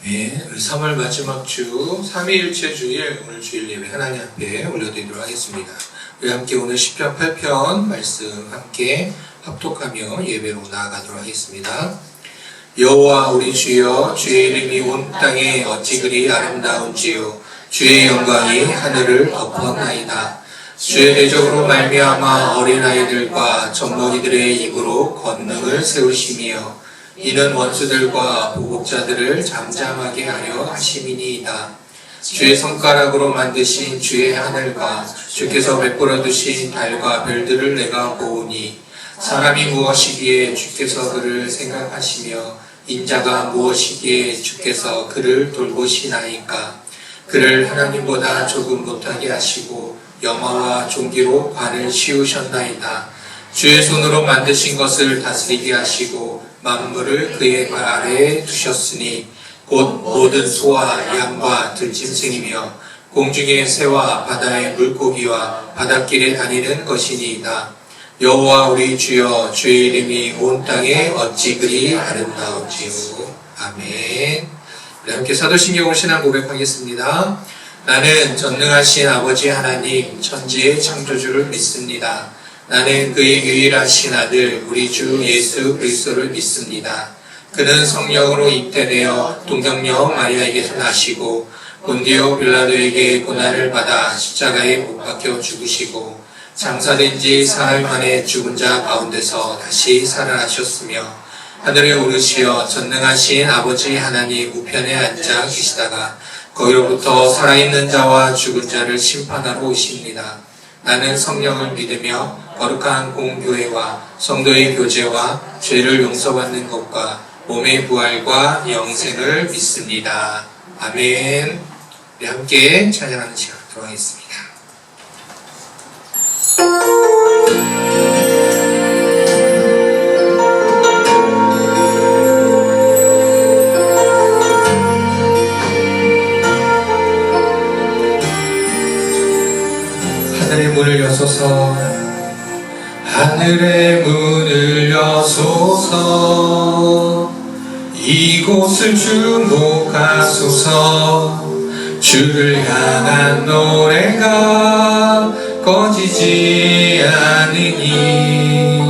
네, 3월 마지막 주 3위일체 주일 오늘 주일 예배 하나님 앞에 올려드리도록 하겠습니다. 우리 함께 오늘 시편 8편 말씀 함께 합독하며 예배로 나아가도록 하겠습니다. 여호와 우리 주여, 주의 이름이 온 땅에 어찌 그리 아름다운지요. 주의 영광이 하늘을 덮었나이다. 주의 대적으로 말미암아 어린아이들과 젖먹이들의 입으로 권능을 세우시며 이는 원수들과 보복자들을 잠잠하게 하려 하심이니이다. 주의 손가락으로 만드신 주의 하늘과 주께서 베풀어 두신 달과 별들을 내가 보오니 사람이 무엇이기에 주께서 그를 생각하시며 인자가 무엇이기에 주께서 그를 돌보시나이까. 그를 하나님보다 조금 못하게 하시고 염화와 종기로 관을 씌우셨나이다. 주의 손으로 만드신 것을 다스리게 하시고 만물을 그의 발 아래에 두셨으니 곧 모든 소와 양과 들짐승이며 공중의 새와 바다의 물고기와 바닷길에 다니는 것이니이다. 여호와 우리 주여, 주의 이름이 온 땅에 어찌 그리 아름다운지요. 아멘. 우리 함께 사도신경을 신앙 고백하겠습니다. 나는 전능하신 아버지 하나님 천지의 창조주를 믿습니다. 나는 그의 유일하신 아들 우리 주 예수 그리스도를 믿습니다. 그는 성령으로 잉태되어 동정녀 마리아에게서 나시고 본디오 빌라도에게 고난을 받아 십자가에 못 박혀 죽으시고 장사된 지 사흘 만에 죽은 자 가운데서 다시 살아나셨으며 하늘에 오르시어 전능하신 아버지 하나님 우편에 앉아 계시다가 거기로부터 살아있는 자와 죽은 자를 심판하러 오십니다. 나는 성령을 믿으며 거룩한 공교회와 성도의 교제와 죄를 용서받는 것과 몸의 부활과 영생을 믿습니다. 아멘. 우리 함께 찬양하는 시간 들어가겠습니다. 하늘의 문을 여소서, 하늘의 문을 여소서, 이곳을 주목하소서. 주를 향한 노래가 꺼지지 않으니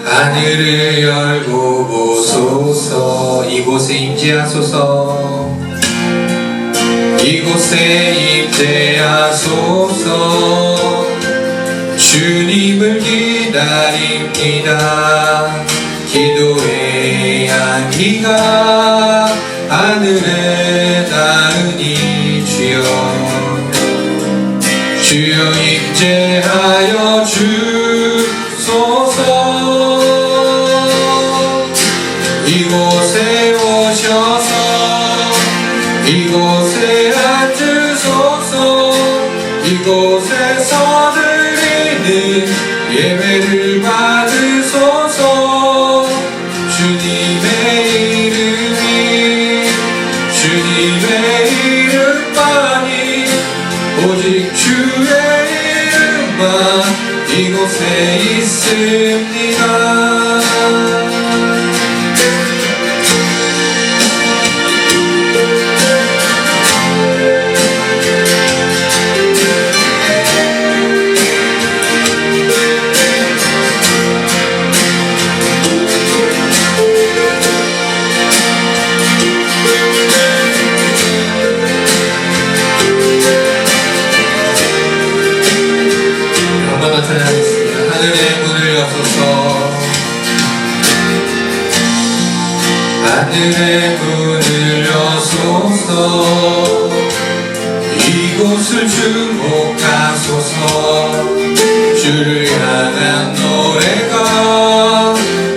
하늘을 열고 보소서. 이곳에 임재하소서, 이곳에 임재하소서. 주님을 기다립니다. 기도의 향기가 하늘에 닿으니 주여, 주여 임재하여 주소서. 이곳에 오셔서 이곳에 앉으소서. 이곳에서 드리는 예배를 받으소서. 주님의 이름만이 오직 주의 이름만 이곳에 있습니다. 하늘의 문을 여소서, 이곳을 주목하소서. 주를 향한 노래가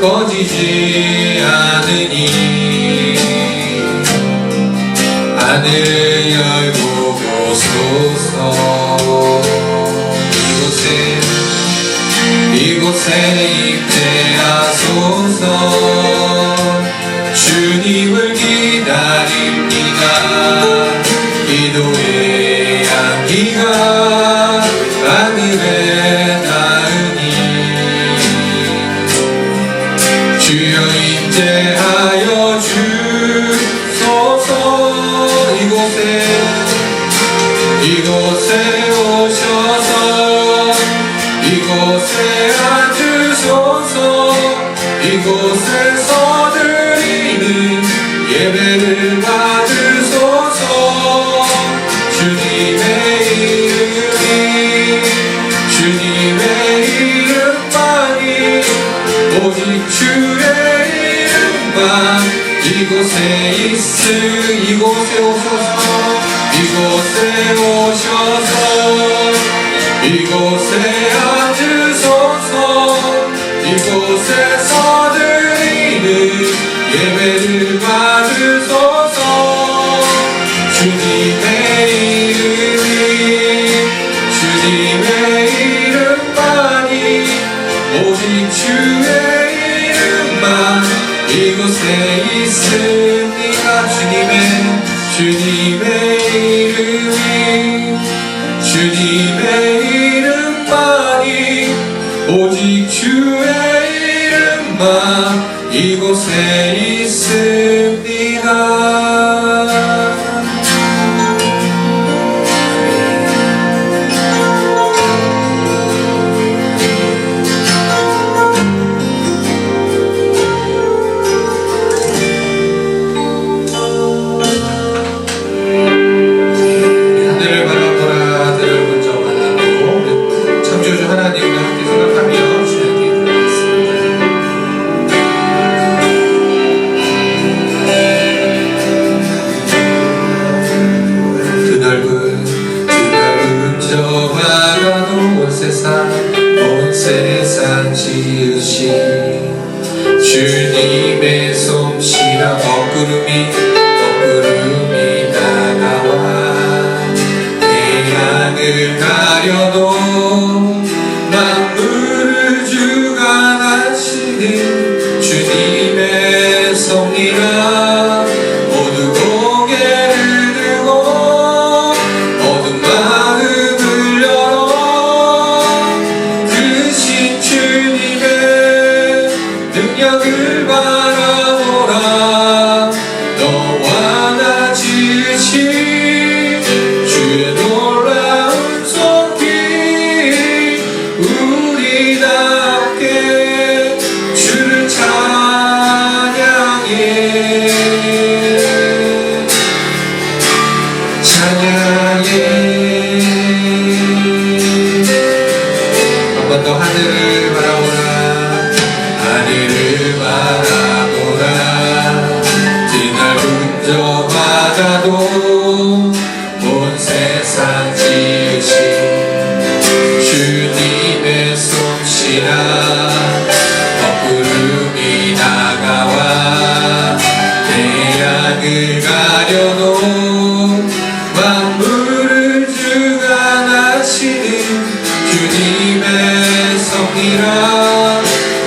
꺼지지 않으니 하늘을 열고 보소서. 이곳에 임재하소서. 주님을 기다립니다. 기도의 향기가 하늘에 닿으니 주여 임재하여 주소서. 예배를 받으소서. 주님의 이름이 주님의 이름만이 오직 주의 이름만 이곳에 이곳에 오셔서 이곳에 오셔서 이곳에 앉으소서. 이곳에서 드리는 예배를 받으소서. 주님의 이름이 주님의 이름만이 오직 주의 이름만 이곳에 있습니다. 주님의 이름이 주님의 이름만이 오직 주의 이름만 이곳에 있습니다. 온 세상 지으신 주님의 솜씨라 먹구름이 다가와 태양을 가려도 만물을 주관하시는 주님의 섭리라 모두 고개를 들고 모든 마음을 열어 크신 주님의 능력을 바라보라. 너와 나 지으신 주의 놀라운 손길 우리답게 주를 찬양해 한 번 더 하늘을 바라보라. 하늘을 바라보라. 드넓은 저 바다도 온 세상 지으신 주님의 솜씨라 먹구름이 다가와 태양을 가려도 만물을 주관하시는 주님의 섭리라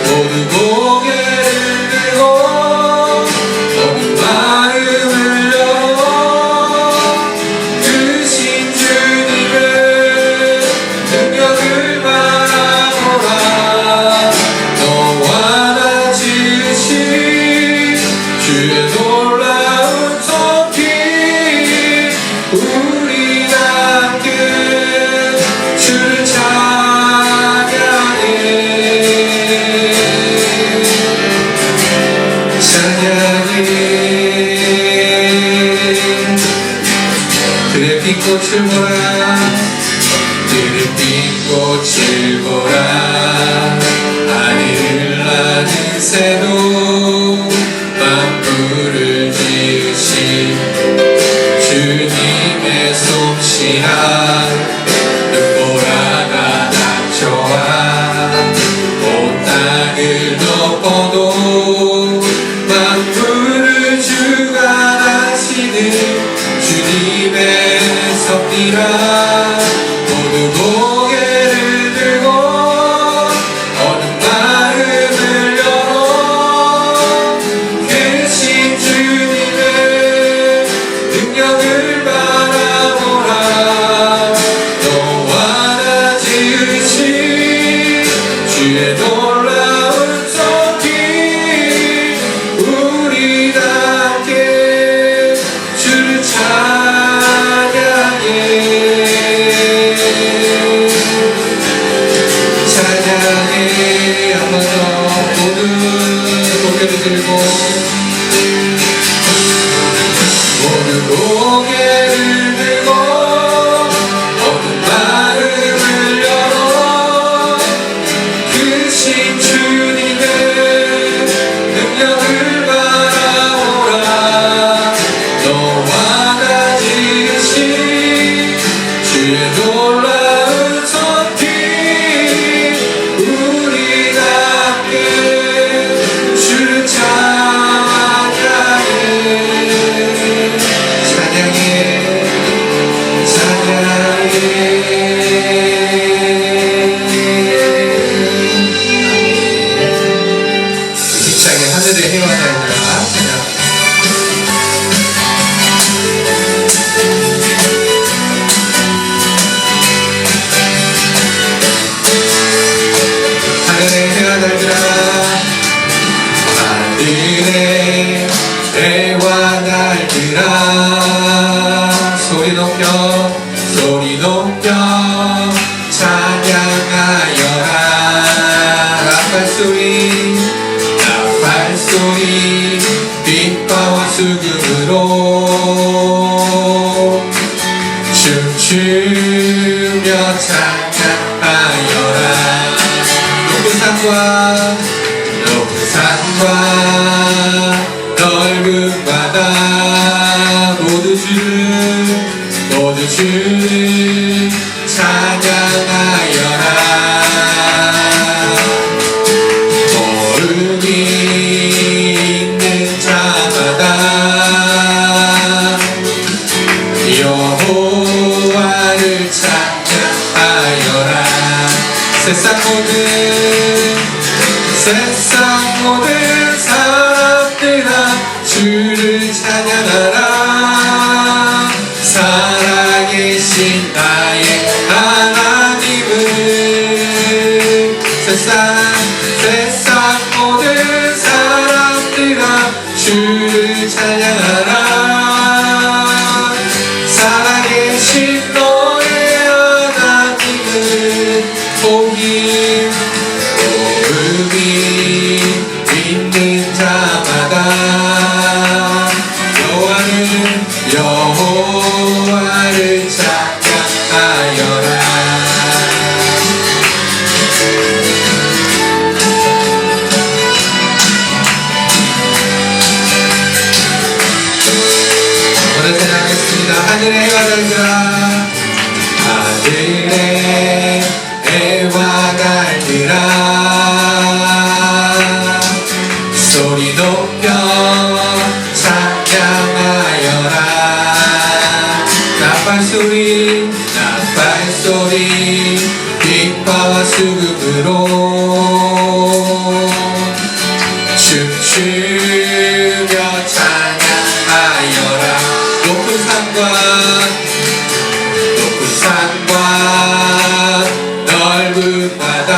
모두 고개를 들고 모든 마음을 열어 크신 주님의 능력을 바라보라. 너와 나 지으신 주의 놀라운 손길 우리답게 주를 찬양해 그래 핀꽃을 보라. 그래 핀꽃을 보라. 하늘을 나는 새도 만물을 지으신 주님의 솜씨라 눈보라가 닥쳐와 온 땅을 덮어도 만물을 주관하시는 주님의 섭리라 모두 고개를 들고 어느 마음을 열어 크신 주님의 능력을 바라보라. 너와 나 지으신 주의 놀라운 손길 우리답게 주를 찬양해 한 번 더 모두 고개를 들고 힘차게 하늘의 해와 달들아 하늘의 해와 달들아 하늘의 해와 달들아 소리 높여 찬양하여라 나팔소리 빛바와 수금으로 춤추며 찬양하여라 높은 산과 넓은 바다 모두 주를 찬양하여라 걸음이 있는 자마다 여호와를 찬양하여라 세상 모든 사람들아 주를 찬양하라 살아계신 나의 하나님을 세상 모든 사람들아 주를 찬양하라 살아계신 너의 하나님을 복음이 있는 자마다 여호와를 찬양하여라 오늘 찬양하겠습니다. 하늘의 해와 달들아 하늘의 해와 달들아 소리 높여 찬양하여라 나팔소리 빛바와 수금으로 춤추며 찬양하여라 높은 산과 넓은 바다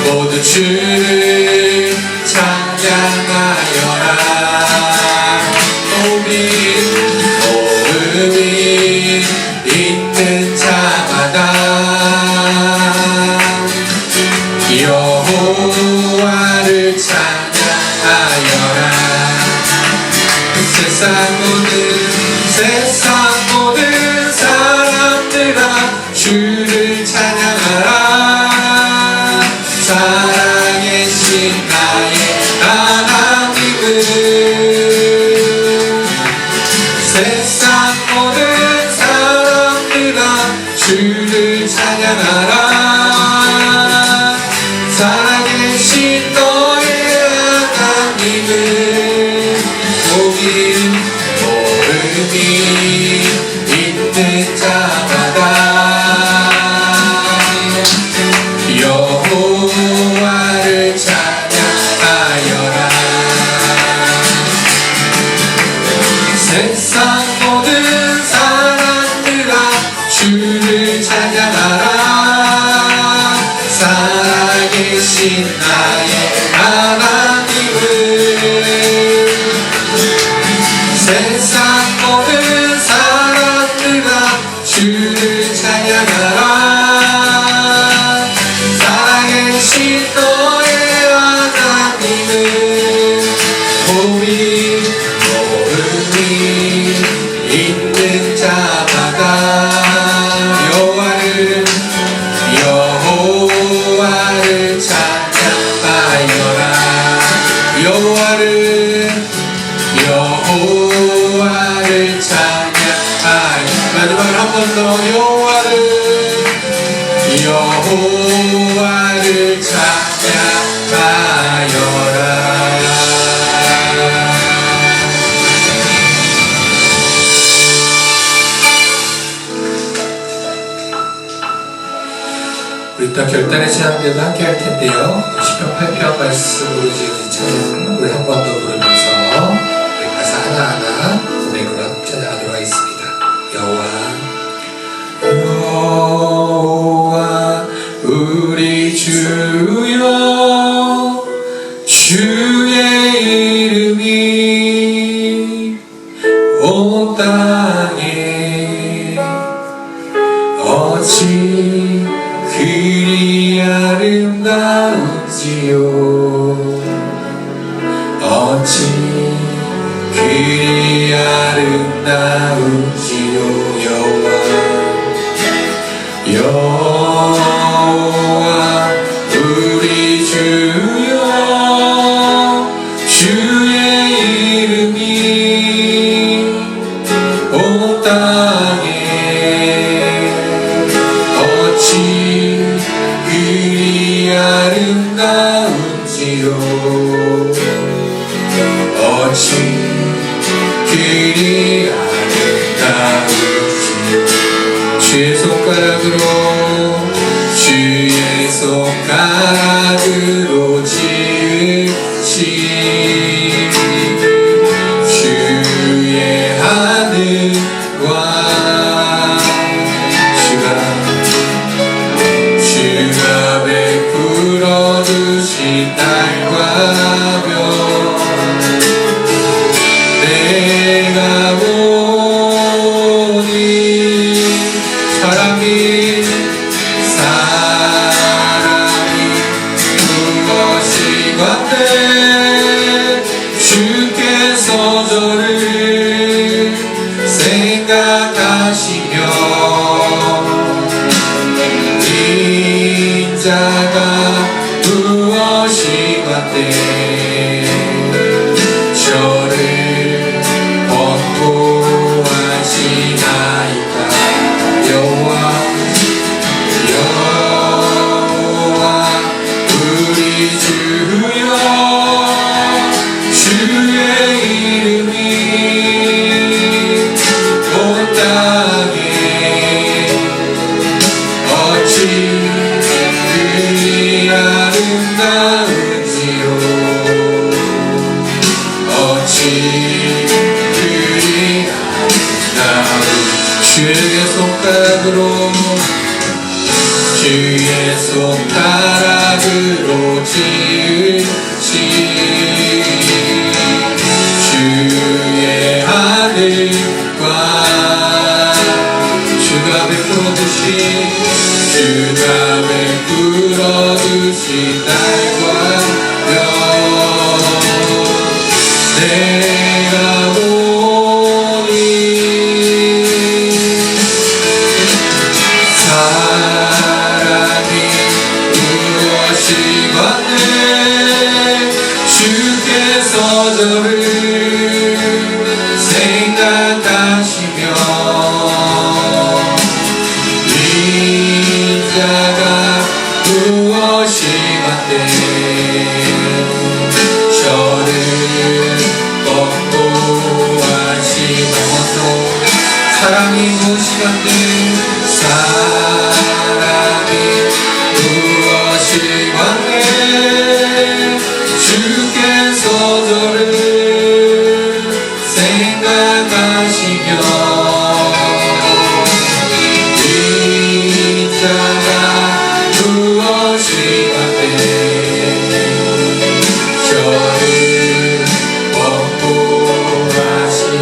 모두 주를 찬양하여라 복음이 있는 자마다 여호와를 찬양하여라 세상 모든 사람들아 주를 찬양하라 살아계신 나의 하나님을 세상 모든 사람들아 주를 찬양하라 살아계신 너의 하나님을 복음이 있는 자마다 여호와를 찬양하여라 세상 모든 사람들아 주를 찬양하라 살아계신 나의 하나님을 세상 모든 사람들아 주를 찬양하라 살아계신 너의 하나님을 복음이 있는 자마다 여호와를 찬양하여라 여호와를 찬양하여라 마지막으로 한 번 더 여호와를 찬양하여라 결단의 시간대도 함께 할 텐데요. 시편 8편 말씀으로 지은 찬양 우리 한 번 더 부르면서 우리 가사 하나하나 고백으로 찬양하도록 하겠습니다. 여호와 우리 주여 주의 이름이 온 땅에 어찌 그리 아름다운지요 어찌 그리 아름다운지요 여호와 우리 주여 주의 이름이 온 땅에 어찌 그리 아름다운지요 어찌 그리 아름다운지요 주의 손가락으로 지으신 주의 하늘과 주가 베풀어 주신 달과 별 내가 보니 사람이 주께서 저를 생각하시며 인자가 무엇이 같대 저를 권고하시나이까 여호와 우리 주여 주의 이름이 온 땅에 어찌 그리 아름다운지요 어찌 그리 아름다운지요 주의 손가락으로 지으신 주의 하늘과 주가 베풀어 주신 달과 별 내가 보니 사랑이 무엇이 같네 주께서 저를 생각하시며 인자가 무엇이 같네 저를 권고하시면서 사랑이 무엇이 같네 사랑이 무엇이 같네 주께서 저를 생각하시며 인자가 무엇이 같네 저를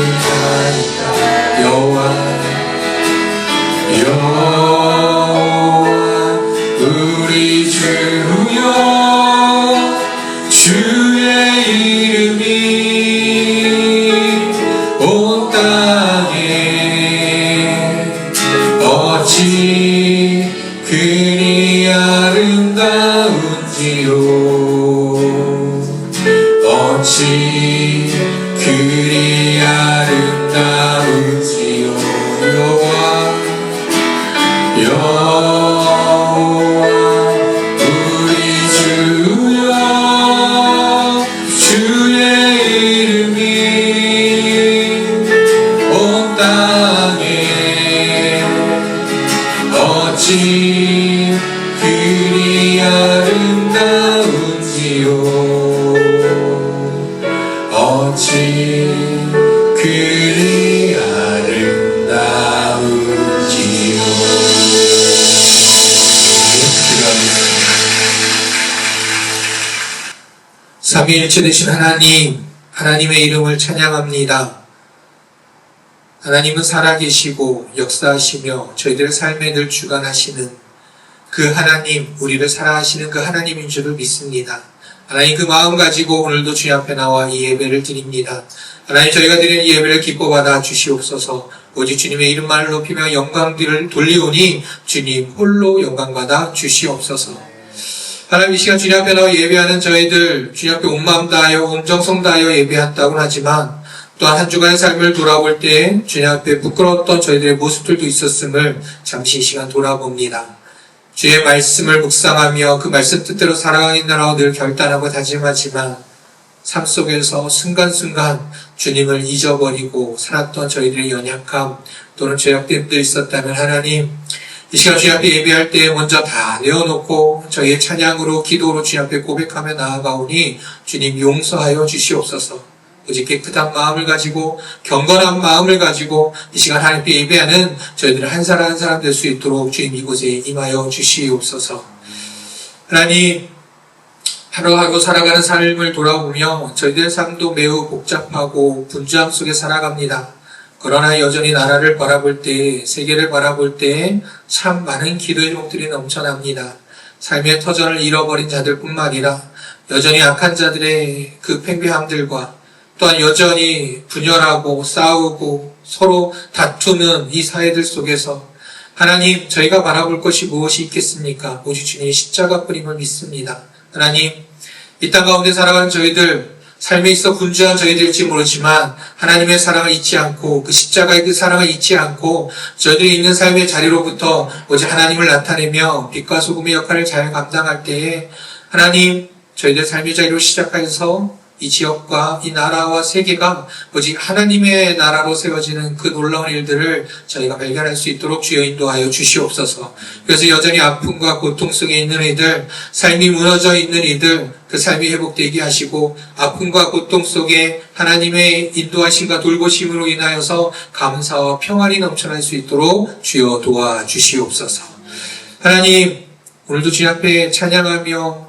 권고하시나이까 여호와 우리 주여 주의 이름이 온 땅에 어찌 그리 아름다운지요 어찌 그리 아름다운지요 여호와 우리 주여 주의 이름이 온 땅에 없지 그리 아름다우지요. 삼위일체 되신 하나님, 하나님의 이름을 찬양합니다. 하나님은 살아계시고 역사하시며 저희들의 삶에 늘 주관하시는 그 하나님, 우리를 사랑하시는 그 하나님인 줄을 믿습니다. 하나님 그 마음 가지고 오늘도 주님 앞에 나와 이 예배를 드립니다. 하나님 저희가 드리는 이 예배를 기뻐 받아 주시옵소서. 오직 주님의 이름만을 높이며 영광들을 돌리오니 주님 홀로 영광 받아 주시옵소서. 하나님 이 시간 주님 앞에 나와 예배하는 저희들 주님 앞에 온 마음 다하여 온 정성 다하여 예배한다고는 하지만 또한 한 주간의 삶을 돌아볼 때 주님 앞에 부끄러웠던 저희들의 모습들도 있었음을 잠시 이 시간 돌아봅니다. 주의 말씀을 묵상하며 그 말씀 뜻대로 살아가겠다라고 늘 결단하고 다짐하지만 삶 속에서 순간순간 주님을 잊어버리고 살았던 저희들의 연약함 또는 죄악됨도 있었다면 하나님 이 시간 주님 앞에 예배할 때 먼저 다 내어놓고 저희의 찬양으로 기도로 주님 앞에 고백하며 나아가오니 주님 용서하여 주시옵소서. 오직 깨끗한 마음을 가지고 경건한 마음을 가지고 이 시간 하나님께 예배하는 저희들 한 사람 한 사람 될 수 있도록 주님 이곳에 임하여 주시옵소서. 하나님 하루하루 살아가는 삶을 돌아보며 저희들의 삶도 매우 복잡하고 분주함 속에 살아갑니다. 그러나 여전히 나라를 바라볼 때, 세계를 바라볼 때 참 많은 기도의 제목들이 넘쳐납니다. 삶의 터전을 잃어버린 자들뿐만 아니라 여전히 악한 자들의 그 팽배함들과 또한 여전히 분열하고 싸우고 서로 다투는 이 사회들 속에서 하나님 저희가 바라볼 것이 무엇이 있겠습니까? 오직 주님의 십자가뿐임을 믿습니다. 하나님 이 땅 가운데 살아가는 저희들 삶에 있어 분주한 저희들일지 모르지만 하나님의 사랑을 잊지 않고 그 십자가의 그 사랑을 잊지 않고 저희들이 있는 삶의 자리로부터 오직 하나님을 나타내며 빛과 소금의 역할을 잘 감당할 때에 하나님 저희들 삶의 자리로 시작해서 이 지역과 이 나라와 세계가 오직 하나님의 나라로 세워지는 그 놀라운 일들을 저희가 발견할 수 있도록 주여 인도하여 주시옵소서. 그래서 여전히 아픔과 고통 속에 있는 이들, 삶이 무너져 있는 이들, 그 삶이 회복되게 하시고 아픔과 고통 속에 하나님의 인도하심과 돌보심으로 인하여서 감사와 평안이 넘쳐날 수 있도록 주여 도와주시옵소서. 하나님 오늘도 주님 앞에 찬양하며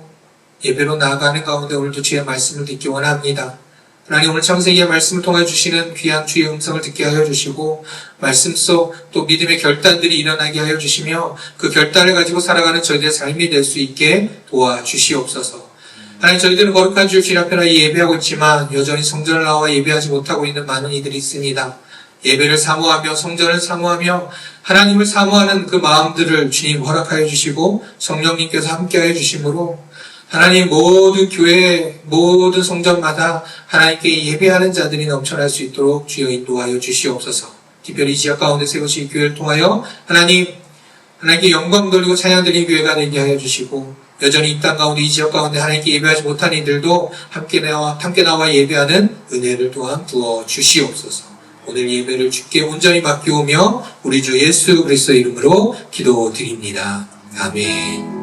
예배로 나아가는 가운데 오늘도 주의 말씀을 듣기 원합니다. 하나님 오늘 창세기의 말씀을 통해 주시는 귀한 주의 음성을 듣게 하여 주시고 말씀 속 또 믿음의 결단들이 일어나게 하여 주시며 그 결단을 가지고 살아가는 저희들의 삶이 될 수 있게 도와주시옵소서. 하나님 저희들은 거룩한 주의 앞에 나 예배하고 있지만 여전히 성전을 나와 예배하지 못하고 있는 많은 이들이 있습니다. 예배를 사모하며 성전을 사모하며 하나님을 사모하는 그 마음들을 주님 허락하여 주시고 성령님께서 함께하여 주심으로 하나님 모든 교회 모든 성전마다 하나님께 예배하는 자들이 넘쳐날 수 있도록 주여 인도하여 주시옵소서. 특별히 이 지역 가운데 세우신 교회를 통하여 하나님께 영광 돌리고 찬양 드리는 교회가 되게 하여 주시고 여전히 이 땅 가운데 이 지역 가운데 하나님께 예배하지 못한 이들도 함께 나와 예배하는 은혜를 또한 부어 주시옵소서. 오늘 예배를 주께 온전히 맡기오며 우리 주 예수 그리스도의 이름으로 기도드립니다. 아멘.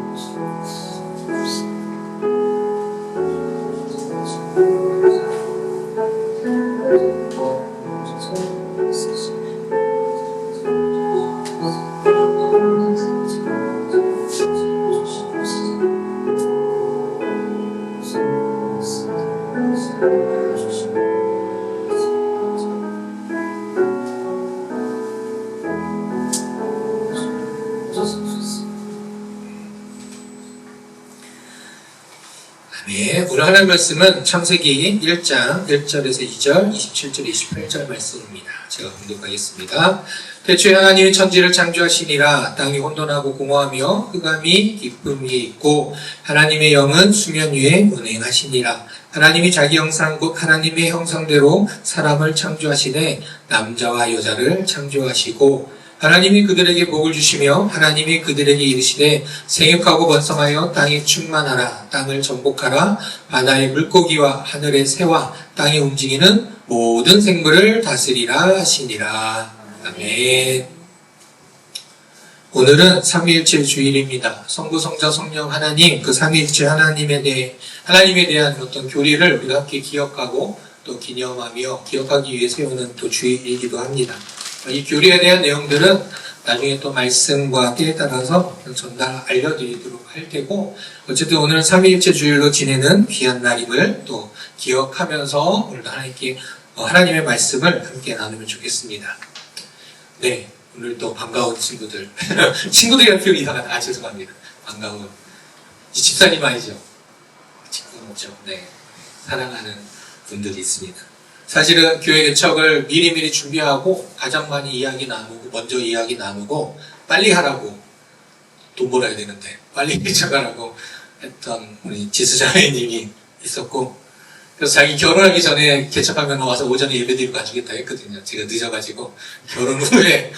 네, 오늘 하나님 말씀은 창세기 1장 1절에서 2절, 27절, 28절 말씀입니다. 제가 공독하겠습니다. 태초에 하나님이 천지를 창조하시니라. 땅이 혼돈하고 공허하며 흑암이 깊음 위에 있고 하나님의 영은 수면 위에 운행하시니라. 하나님이 자기 형상 곧 하나님의 형상대로 사람을 창조하시되 남자와 여자를 창조하시고 하나님이 그들에게 복을 주시며 하나님이 그들에게 이르시되 생육하고 번성하여 땅에 충만하라. 땅을 정복하라. 바다의 물고기와 하늘의 새와 땅에 움직이는 모든 생물을 다스리라 하시니라. 아멘. 오늘은 삼위일체 주일입니다. 성부, 성자, 성령 하나님 그 삼위일체 하나님에 대한 어떤 교리를 우리가 함께 기억하고 또 기념하며 기억하기 위해 세우는 또 주일이기도 합니다. 이 교리에 대한 내용들은 나중에 또 말씀과 때에 따라서 알려드리도록 할 테고, 어쨌든 오늘은 삼위일체 주일로 지내는 귀한 날임을 또 기억하면서 오늘도 하나님의 말씀을 함께 나누면 좋겠습니다. 네, 오늘도 반가운 친구들. 친구들이라는 표현이 이상하다. 죄송합니다. 반가운. 이 집사님 아니죠? 친구죠. 네. 사랑하는 분들이 있습니다. 사실은 교회 개척을 미리미리 준비하고 가장 많이 먼저 이야기 나누고 빨리 하라고 돈 벌어야 되는데 빨리 개척하라고 했던 우리 지수자매님이 있었고, 그래서 자기 결혼하기 전에 개척하면 와서 오전에 예배드리고 가주겠다 했거든요. 제가 늦어가지고 결혼 후에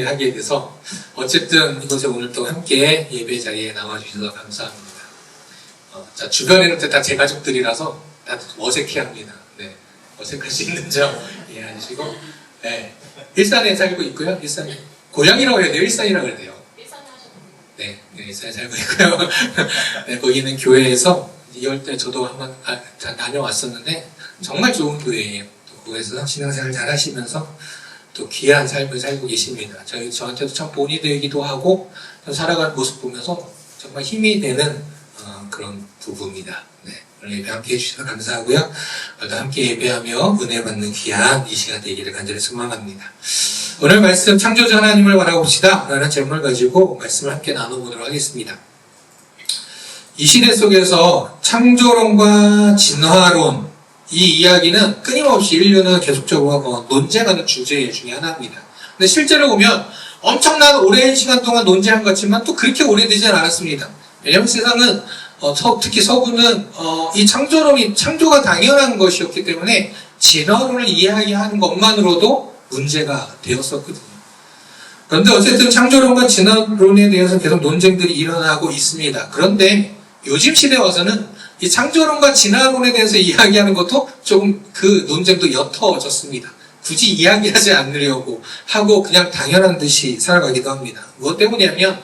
하게 돼서 어쨌든 이곳에 오늘 또 함께 예배 자리에 나와주셔서 감사합니다. 자, 주변에는 다 제 가족들이라서 다들 어색해합니다. 네, 어색할 수 있는 점 이해하시고, 네, 일산에 살고 있고요. 일산에 고향이라고 해야 돼요? 일산이라고 해야 돼요? 네, 일산에 살고 있고요. 네, 거기 있는 교회에서 2월 때 저도 한번 다녀왔었는데 정말 좋은 교회예요. 또 거기서 신앙생활 잘 하시면서 또 귀한 삶을 살고 계십니다. 저한테도 참 본이 되기도 하고 살아가는 모습 보면서 정말 힘이 되는 그런 부부입니다. 네, 오늘 예배 함께 해주셔서 감사하고요. 오늘도 함께 예배하며 은혜 받는 귀한 이 시간 되기를 간절히 소망합니다. 오늘 말씀 창조주 하나님을 바라봅시다 라는 제목을 가지고 말씀을 함께 나눠보도록 하겠습니다. 이 시대 속에서 창조론과 진화론, 이 이야기는 끊임없이 인류는 계속적으로 논쟁하는 주제 중에 하나입니다. 근데 실제로 보면 엄청난 오랜 시간 동안 논쟁한 것 같지만 또 그렇게 오래되지는 않았습니다. 왜냐하면 세상은 특히 서구는 이 창조가 당연한 것이었기 때문에 진화론을 이야기하는 것만으로도 문제가 되었었거든요. 그런데 어쨌든 창조론과 진화론에 대해서 계속 논쟁들이 일어나고 있습니다. 그런데 요즘 시대에 와서는 이 창조론과 진화론에 대해서 이야기하는 것도 조금 그 논쟁도 옅어졌습니다. 굳이 이야기하지 않으려고 하고 그냥 당연한 듯이 살아가기도 합니다. 무엇 때문이냐면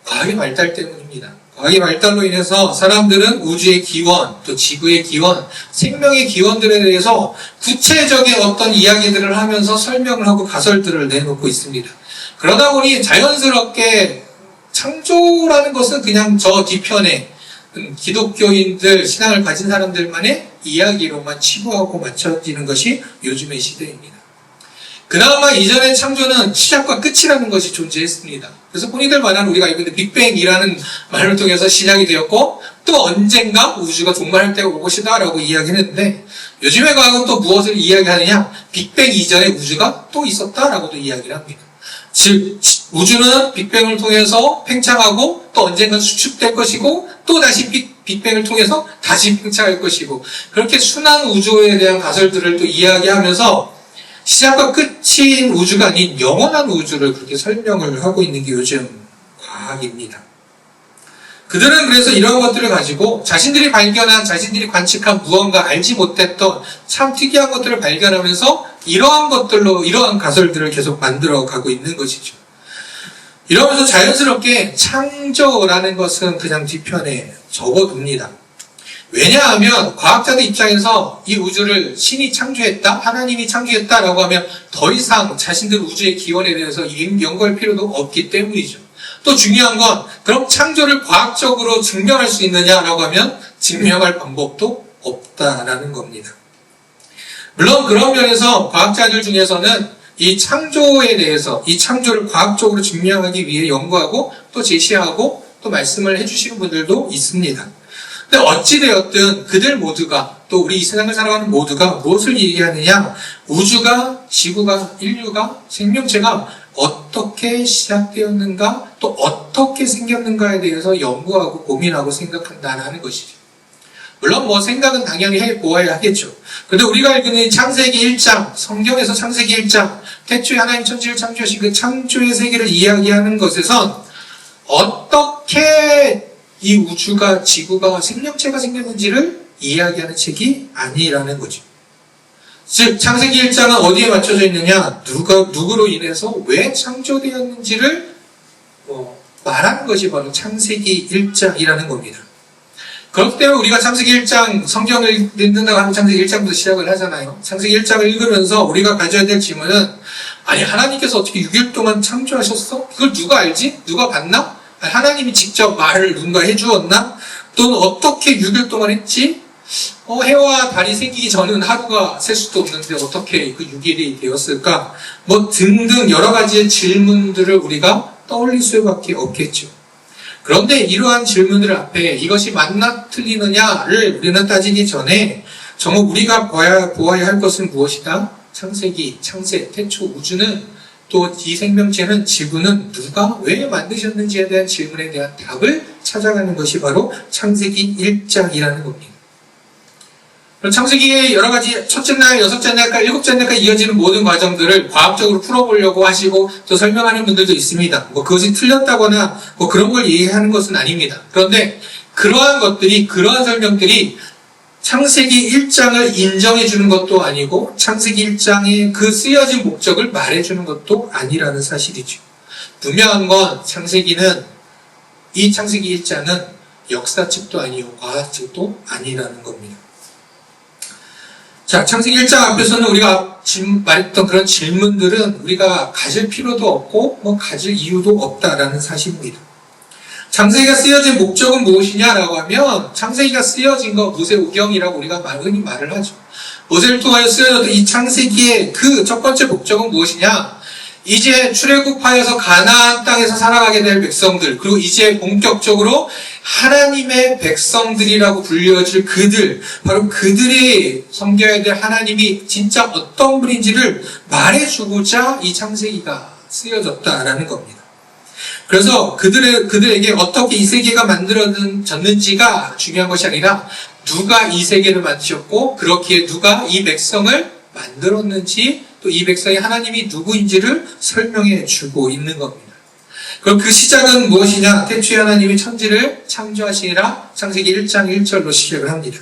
과학의 발달 때문입니다. 과학의 발달로 인해서 사람들은 우주의 기원, 또 지구의 기원, 생명의 기원들에 대해서 구체적인 어떤 이야기들을 하면서 설명을 하고 가설들을 내놓고 있습니다. 그러다 보니 자연스럽게 창조라는 것은 그냥 저 뒤편에 기독교인들, 신앙을 가진 사람들만의 이야기로만 치부하고 맞춰지는 것이 요즘의 시대입니다. 그나마 이전의 창조는 시작과 끝이라는 것이 존재했습니다. 그래서 흔히들 말하는 우리가 알고 있는 빅뱅이라는 말을 통해서 시작이 되었고 또 언젠가 우주가 종말할 때가 올 것이다 라고 이야기를 했는데, 요즘의 과학은 또 무엇을 이야기하느냐, 빅뱅 이전에 우주가 또 있었다라고도 이야기를 합니다. 즉 우주는 빅뱅을 통해서 팽창하고 또 언젠간 수축될 것이고 또 다시 빅뱅을 통해서 다시 팽창할 것이고, 그렇게 순환 우주에 대한 가설들을 또 이야기하면서 시작과 끝인 우주가 아닌 영원한 우주를 그렇게 설명을 하고 있는 게 요즘 과학입니다. 그들은 그래서 이런 것들을 가지고 자신들이 관측한 무언가 알지 못했던 참 특이한 것들을 발견하면서 이러한 가설들을 계속 만들어 가고 있는 것이죠. 이러면서 자연스럽게 창조라는 것은 그냥 뒤편에 접어둡니다. 왜냐하면 과학자들 입장에서 이 우주를 신이 창조했다, 하나님이 창조했다라고 하면 더 이상 자신들 우주의 기원에 대해서 연구할 필요도 없기 때문이죠. 또 중요한 건 그럼 창조를 과학적으로 증명할 수 있느냐라고 하면 증명할 방법도 없다라는 겁니다. 물론 그런 면에서 과학자들 중에서는 이 창조에 대해서, 이 창조를 과학적으로 증명하기 위해 연구하고 또 제시하고 또 말씀을 해주시는 분들도 있습니다. 근데 어찌되었든 그들 모두가, 또 우리 이 세상을 살아가는 모두가 무엇을 얘기하느냐, 우주가, 지구가, 인류가, 생명체가 어떻게 시작되었는가, 또 어떻게 생겼는가에 대해서 연구하고 고민하고 생각한다는 것이죠. 물론 생각은 당연히 해보아야 하겠죠. 그런데 우리가 알고 있는 창세기 1장, 성경에서 창세기 1장, 태초에 하나님 천지를 창조하신 그 창조의 세계를 이야기하는 것에선 어떻게 이 우주가, 지구가, 생명체가 생겼는지를 이야기하는 책이 아니라는 거죠. 즉 창세기 1장은 어디에 맞춰져 있느냐, 누구로 인해서 왜 창조되었는지를 말하는 것이 바로 창세기 1장이라는 겁니다. 그렇기 때문에 우리가 창세기 1장 성경을 읽는다고 하면 창세기 1장부터 시작을 하잖아요. 창세기 1장을 읽으면서 우리가 가져야 될 질문은 아니 하나님께서 어떻게 6일 동안 창조하셨어? 그걸 누가 알지? 누가 봤나? 아니, 하나님이 직접 말을 누군가 해주었나? 또는 어떻게 6일 동안 했지? 해와 달이 생기기 전은 하루가 셀 수도 없는데 어떻게 그 6일이 되었을까? 뭐 등등 여러 가지의 질문들을 우리가 떠올릴 수밖에 없겠죠. 그런데 이러한 질문들 앞에 이것이 맞나 틀리느냐를 우리는 따지기 전에 정말 우리가 보아야 할 것은 무엇이다? 창세기, 창세, 태초, 우주는 또 이 생명체는 지구는 누가 왜 만드셨는지에 대한 질문에 대한 답을 찾아가는 것이 바로 창세기 1장이라는 겁니다. 창세기의 여러 가지 첫째 날, 여섯째 날까지, 일곱째 날까지 이어지는 모든 과정들을 과학적으로 풀어보려고 하시고 또 설명하는 분들도 있습니다. 뭐 그것이 틀렸다거나 뭐 그런 걸 얘기하는 것은 아닙니다. 그런데 그러한 것들이, 그러한 설명들이 창세기 1장을 인정해 주는 것도 아니고 창세기 1장의 그 쓰여진 목적을 말해 주는 것도 아니라는 사실이죠. 분명한 건 이 창세기 1장은 역사책도 아니고 과학책도 아니라는 겁니다. 자, 창세기 1장 앞에서는 우리가 말했던 그런 질문들은 우리가 가질 필요도 없고 뭐 가질 이유도 없다라는 사실입니다. 창세기가 쓰여진 목적은 무엇이냐라고 하면 창세기가 쓰여진 거 모세오경이라고 우리가 흔히 말을 하죠. 모세를 통하여 쓰여졌던 이 창세기의 그 첫 번째 목적은 무엇이냐? 이제 출애굽하여서 가나안 땅에서 살아가게 될 백성들, 그리고 이제 본격적으로 하나님의 백성들이라고 불려질 그들, 바로 그들이 섬겨야 될 하나님이 진짜 어떤 분인지를 말해주고자 이 창세기가 쓰여졌다라는 겁니다. 그래서 그들에게 어떻게 이 세계가 만들어졌는지가 중요한 것이 아니라 누가 이 세계를 만드셨고 그렇기에 누가 이 백성을 만들었는지 또 이 백성이 하나님이 누구인지를 설명해 주고 있는 겁니다. 그럼 그 시작은 무엇이냐? 태초에 하나님이 천지를 창조하시니라 창세기 1장 1절로 시작을 합니다.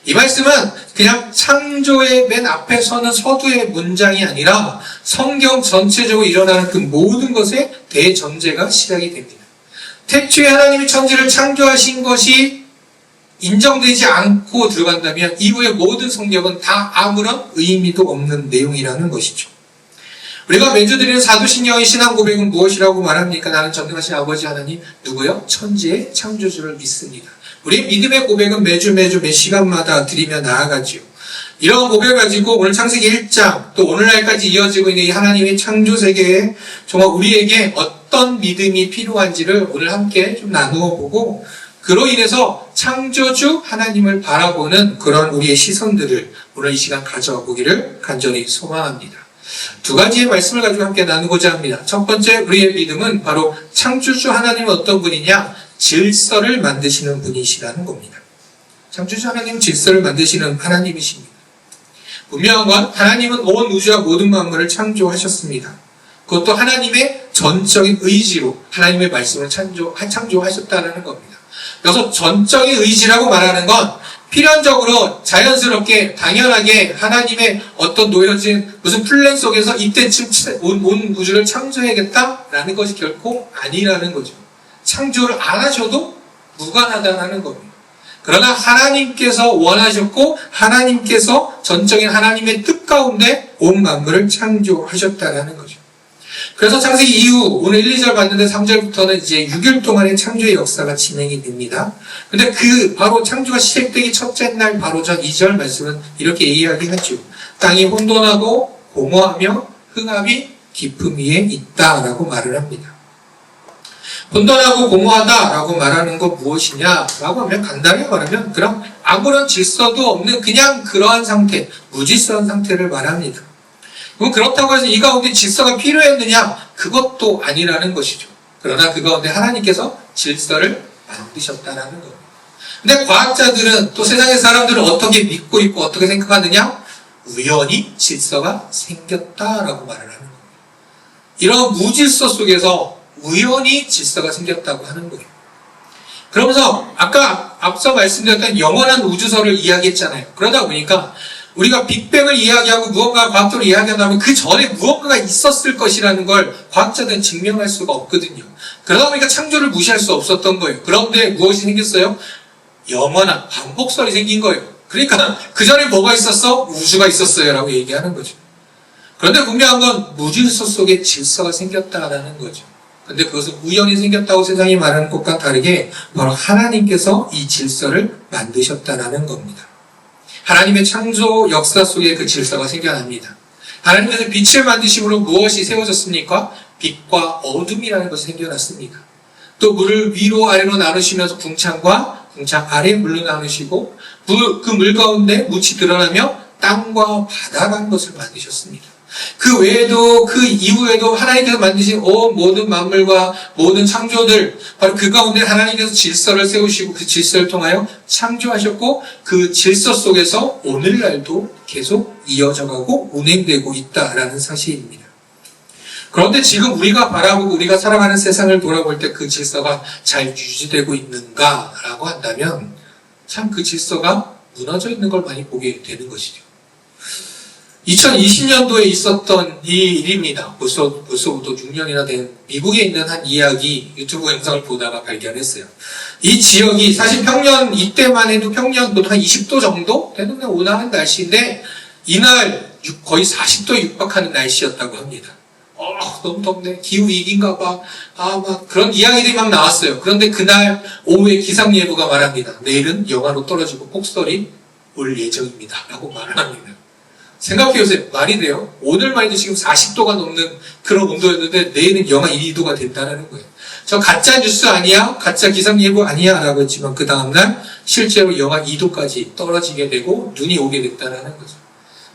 이 말씀은 그냥 창조의 맨 앞에 서는 서두의 문장이 아니라 성경 전체적으로 일어나는 그 모든 것의 대전제가 시작이 됩니다. 태초에 하나님이 천지를 창조하신 것이 인정되지 않고 들어간다면 이후의 모든 성경은 다 아무런 의미도 없는 내용이라는 것이죠. 우리가 매주 드리는 사도신경의 신앙 고백은 무엇이라고 말합니까? 나는 전능하신 아버지 하나님 누구요? 천지의 창조주를 믿습니다. 우리의 믿음의 고백은 매주 매 시간마다 드리며 나아가지요. 이런 고백을 가지고 오늘 창세기 1장 또 오늘날까지 이어지고 있는 이 하나님의 창조 세계에 정말 우리에게 어떤 믿음이 필요한지를 오늘 함께 좀 나누어 보고 그로 인해서 창조주 하나님을 바라보는 그런 우리의 시선들을 오늘 이 시간 가져보기를 간절히 소망합니다. 두 가지의 말씀을 가지고 함께 나누고자 합니다. 첫 번째 우리의 믿음은 바로 창조주 하나님은 어떤 분이냐? 질서를 만드시는 분이시라는 겁니다. 창조주 하나님은 질서를 만드시는 하나님이십니다. 분명한 건 하나님은 온 우주와 모든 만물을 창조하셨습니다. 그것도 하나님의 전적인 의지로 하나님의 말씀을 창조하셨다는 겁니다. 여기서 전적인 의지라고 말하는 건 필연적으로 자연스럽게 당연하게 하나님의 어떤 놓여진 무슨 플랜 속에서 이때쯤 온 우주를 창조해야겠다라는 것이 결코 아니라는 거죠. 창조를 안 하셔도 무관하다는 겁니다. 그러나 하나님께서 원하셨고 하나님께서 전적인 하나님의 뜻 가운데 온 만물을 창조하셨다는 거죠. 그래서 창세기 이후 오늘 1, 2절 봤는데 3절부터는 이제 6일 동안의 창조의 역사가 진행이 됩니다. 근데 그 바로 창조가 시작되기 첫째 날 바로 전 2절 말씀은 이렇게 이야기하죠. 땅이 혼돈하고 공허하며 흑암이 깊음 위에 있다라고 말을 합니다. 혼돈하고 공허하다라고 말하는 건 무엇이냐라고 하면 간단히 말하면 그럼 아무런 질서도 없는 그냥 그러한 상태, 무질서한 상태를 말합니다. 그럼 그렇다고 해서 이 가운데 질서가 필요했느냐? 그것도 아니라는 것이죠. 그러나 그 가운데 하나님께서 질서를 만드셨다라는 겁니다. 근데 과학자들은 또 세상의 사람들은 어떻게 믿고 있고 어떻게 생각하느냐? 우연히 질서가 생겼다라고 말을 하는 겁니다. 이런 무질서 속에서 우연히 질서가 생겼다고 하는 거예요. 그러면서 아까 앞서 말씀드렸던 영원한 우주설을 이야기했잖아요. 그러다 보니까 우리가 빅뱅을 이야기하고 무언가 과학적으로 이야기한다면 그 전에 무언가가 있었을 것이라는 걸 과학자들은 증명할 수가 없거든요. 그러다 보니까 창조를 무시할 수 없었던 거예요. 그런데 무엇이 생겼어요? 영원한 반복설이 생긴 거예요. 그러니까 그 전에 뭐가 있었어? 우주가 있었어요 라고 얘기하는 거죠. 그런데 분명한 건 무질서 속에 질서가 생겼다라는 거죠. 근데 그것은 우연히 생겼다고 세상이 말하는 것과 다르게 바로 하나님께서 이 질서를 만드셨다라는 겁니다. 하나님의 창조 역사 속에 그 질서가 생겨납니다. 하나님께서 빛을 만드심으로 무엇이 세워졌습니까? 빛과 어둠이라는 것이 생겨났습니다. 또 물을 위로 아래로 나누시면서 궁창과 궁창 아래 물로 나누시고 그 물 가운데 묻이 드러나며 땅과 바다라는 것을 만드셨습니다. 그 외에도 그 이후에도 하나님께서 만드신 온 모든 만물과 모든 창조들 바로 그 가운데 하나님께서 질서를 세우시고 그 질서를 통하여 창조하셨고 그 질서 속에서 오늘날도 계속 이어져가고 운행되고 있다라는 사실입니다. 그런데 지금 우리가 바라보고 우리가 살아가는 세상을 돌아볼 때 그 질서가 잘 유지되고 있는가라고 한다면 참 그 질서가 무너져 있는 걸 많이 보게 되는 것이죠. 2020년도에 있었던 이 일입니다. 벌써부터 6년이나 된 미국에 있는 한 이야기 유튜브 영상을 보다가 발견했어요. 이 지역이 사실 평년 이때만 해도 평년 한 20도 정도 되는 온화한 날씨인데 이날 거의 40도에 육박하는 날씨였다고 합니다. 너무 덥네. 기후위기인가 봐. 막 그런 이야기들이 막 나왔어요. 그런데 그날 오후에 기상예보가 말합니다. 내일은 영하로 떨어지고 폭설이 올 예정입니다. 라고 말을 합니다. 생각해보세요. 말이 돼요? 오늘만 해도 지금 40도가 넘는 그런 온도였는데 내일은 영하 2도가 된다는 거예요. 저 가짜 뉴스 아니야? 가짜 기상예보 아니야? 라고 했지만 그 다음날 실제로 영하 2도까지 떨어지게 되고 눈이 오게 됐다는 거죠.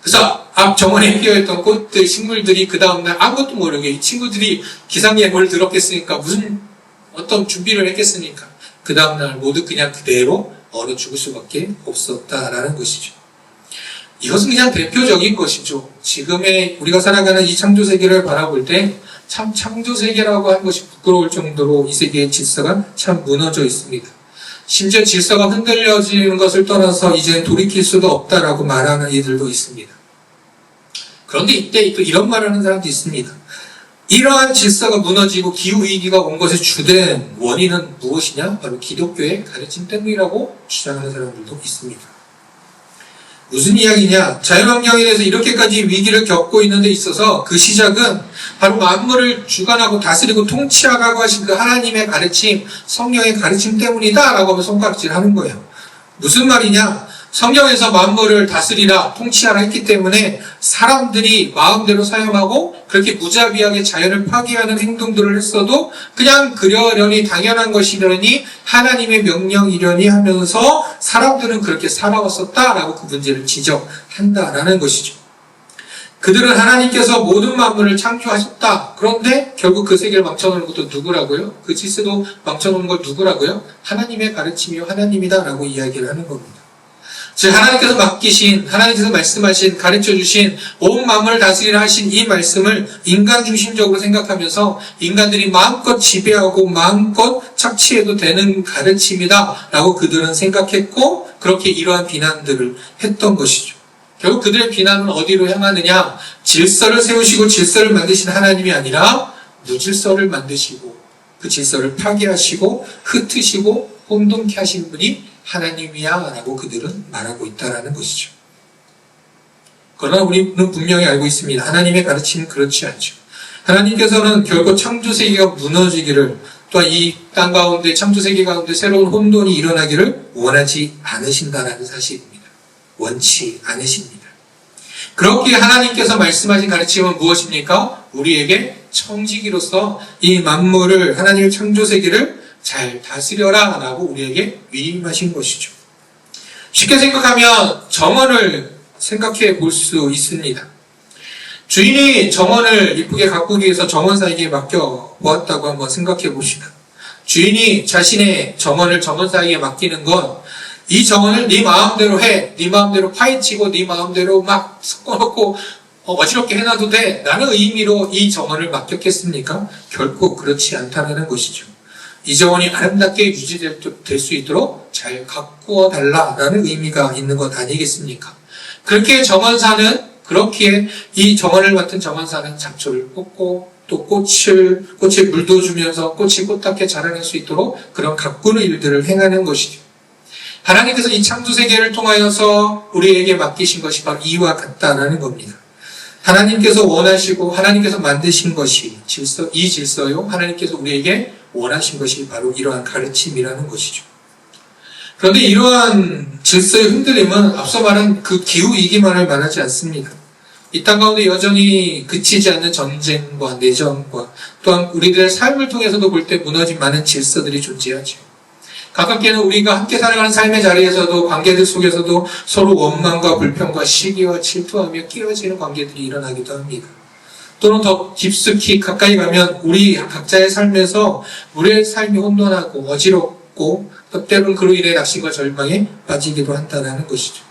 그래서 앞 정원에 피어있던 꽃들, 식물들이 그 다음날 아무것도 모르게 이 친구들이 기상예보를 들었겠으니까 무슨 어떤 준비를 했겠습니까? 그 다음날 모두 그냥 그대로 얼어 죽을 수밖에 없었다라는 것이죠. 이것은 그냥 대표적인 것이죠. 지금의 우리가 살아가는 이 창조세계를 바라볼 때 참 창조세계라고 하는 것이 부끄러울 정도로 이 세계의 질서가 참 무너져 있습니다. 심지어 질서가 흔들려지는 것을 떠나서 이제는 돌이킬 수도 없다라고 말하는 이들도 있습니다. 그런데 이때 또 이런 말을 하는 사람도 있습니다. 이러한 질서가 무너지고 기후위기가 온 것의 주된 원인은 무엇이냐? 바로 기독교의 가르침 때문이라고 주장하는 사람들도 있습니다. 무슨 이야기냐? 자연환경에 대해서 이렇게까지 위기를 겪고 있는 데 있어서 그 시작은 바로 만물을 주관하고 다스리고 통치하라고 하신 그 하나님의 가르침, 성령의 가르침 때문이다 라고 하면 손가락질하는 거예요. 무슨 말이냐? 성경에서 만물을 다스리라, 통치하라 했기 때문에 사람들이 마음대로 사용하고 그렇게 무자비하게 자연을 파괴하는 행동들을 했어도 그냥 그러려니 당연한 것이려니 하나님의 명령이려니 하면서 사람들은 그렇게 살아왔었다라고 그 문제를 지적한다라는 것이죠. 그들은 하나님께서 모든 만물을 창조하셨다. 그런데 결국 그 세계를 망쳐놓는 것도 누구라고요? 그 질서도 망쳐놓는 걸 누구라고요? 하나님의 가르침이요 하나님이다라고 이야기를 하는 겁니다. 즉 하나님께서 말씀하신 가르쳐주신 온 만물을 다스리라 하신 이 말씀을 인간 중심적으로 생각하면서 인간들이 마음껏 지배하고 마음껏 착취해도 되는 가르침이다 라고 그들은 생각했고 그렇게 이러한 비난들을 했던 것이죠. 결국 그들의 비난은 어디로 향하느냐? 질서를 세우시고 질서를 만드신 하나님이 아니라 무질서를 만드시고 그 질서를 파괴하시고 흩으시고 혼돈케 하신 분이 하나님이야 라고 그들은 말하고 있다는 것이죠. 그러나 우리는 분명히 알고 있습니다. 하나님의 가르침은 그렇지 않죠. 하나님께서는 결국 창조세계가 무너지기를 또한 이 땅 가운데 창조세계 가운데 새로운 혼돈이 일어나기를 원하지 않으신다는 사실입니다. 원치 않으십니다. 그렇게 하나님께서 말씀하신 가르침은 무엇입니까? 우리에게 청지기로서 이 만물을 하나님의 창조세계를 잘 다스려라 라고 우리에게 위임하신 것이죠. 쉽게 생각하면 정원을 생각해 볼 수 있습니다. 주인이 정원을 이쁘게 가꾸기 위해서 정원사에게 맡겨 보았다고 한번 생각해 봅시다. 주인이 자신의 정원을 정원사에게 맡기는 건 이 정원을 네 마음대로 해, 네 마음대로 파헤치고 네 마음대로 막 섞어놓고 어지럽게 해놔도 돼 라는 의미로 이 정원을 맡겼겠습니까? 결코 그렇지 않다는 것이죠. 이 정원이 아름답게 유지될 수 있도록 잘 가꾸어 달라라는 의미가 있는 것 아니겠습니까? 그렇게 그렇게 이 정원을 맡은 정원사는 잡초를 뽑고 또 꽃에 물도 주면서 꽃이 꽃답게 자라날 수 있도록 그런 가꾸는 일들을 행하는 것이죠. 하나님께서 이 창조 세계를 통하여서 우리에게 맡기신 것이 바로 이와 같다라는 겁니다. 하나님께서 원하시고 하나님께서 만드신 것이 이 질서요. 하나님께서 우리에게 원하신 것이 바로 이러한 가르침이라는 것이죠. 그런데 이러한 질서의 흔들림은 앞서 말한 그 기후위기만을 말하지 않습니다. 이 땅 가운데 여전히 그치지 않는 전쟁과 내전과 또한 우리들의 삶을 통해서도 볼 때 무너진 많은 질서들이 존재하죠. 가깝게는 우리가 함께 살아가는 삶의 자리에서도 관계들 속에서도 서로 원망과 불평과 시기와 질투하며 끼어지는 관계들이 일어나기도 합니다. 또는 더 깊숙이 가까이 가면 우리 각자의 삶에서 우리의 삶이 혼돈하고 어지럽고 때로는 그로 인해 낙심과 절망에 빠지기도 한다는 것이죠.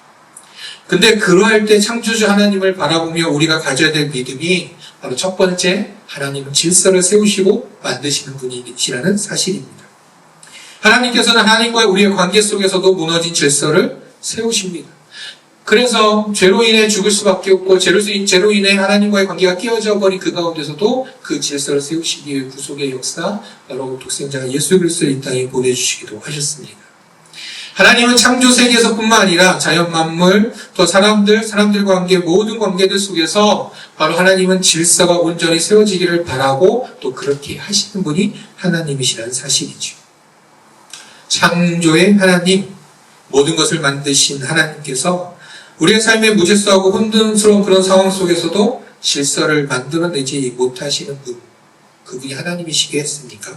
근데 그러할 때 창조주 하나님을 바라보며 우리가 가져야 될 믿음이 바로 첫 번째, 하나님은 질서를 세우시고 만드시는 분이시라는 사실입니다. 하나님께서는 하나님과의 우리의 관계 속에서도 무너진 질서를 세우십니다. 그래서 죄로 인해 죽을 수밖에 없고 죄로 인해 하나님과의 관계가 깨어져 버린 그 가운데서도 그 질서를 세우시기 위해 구속의 역사, 바로 독생자 예수 그리스도를 이 땅에 보내주시기도 하셨습니다. 하나님은 창조 세계에서뿐만 아니라 자연 만물, 또 사람들과 관계, 모든 관계들 속에서 바로 하나님은 질서가 온전히 세워지기를 바라고 또 그렇게 하시는 분이 하나님이시라는 사실이죠. 창조의 하나님, 모든 것을 만드신 하나님께서 우리의 삶에 무질서하고 혼돈스러운 그런 상황 속에서도 질서를 만들어내지 못하시는 분, 그분이 하나님이시겠습니까?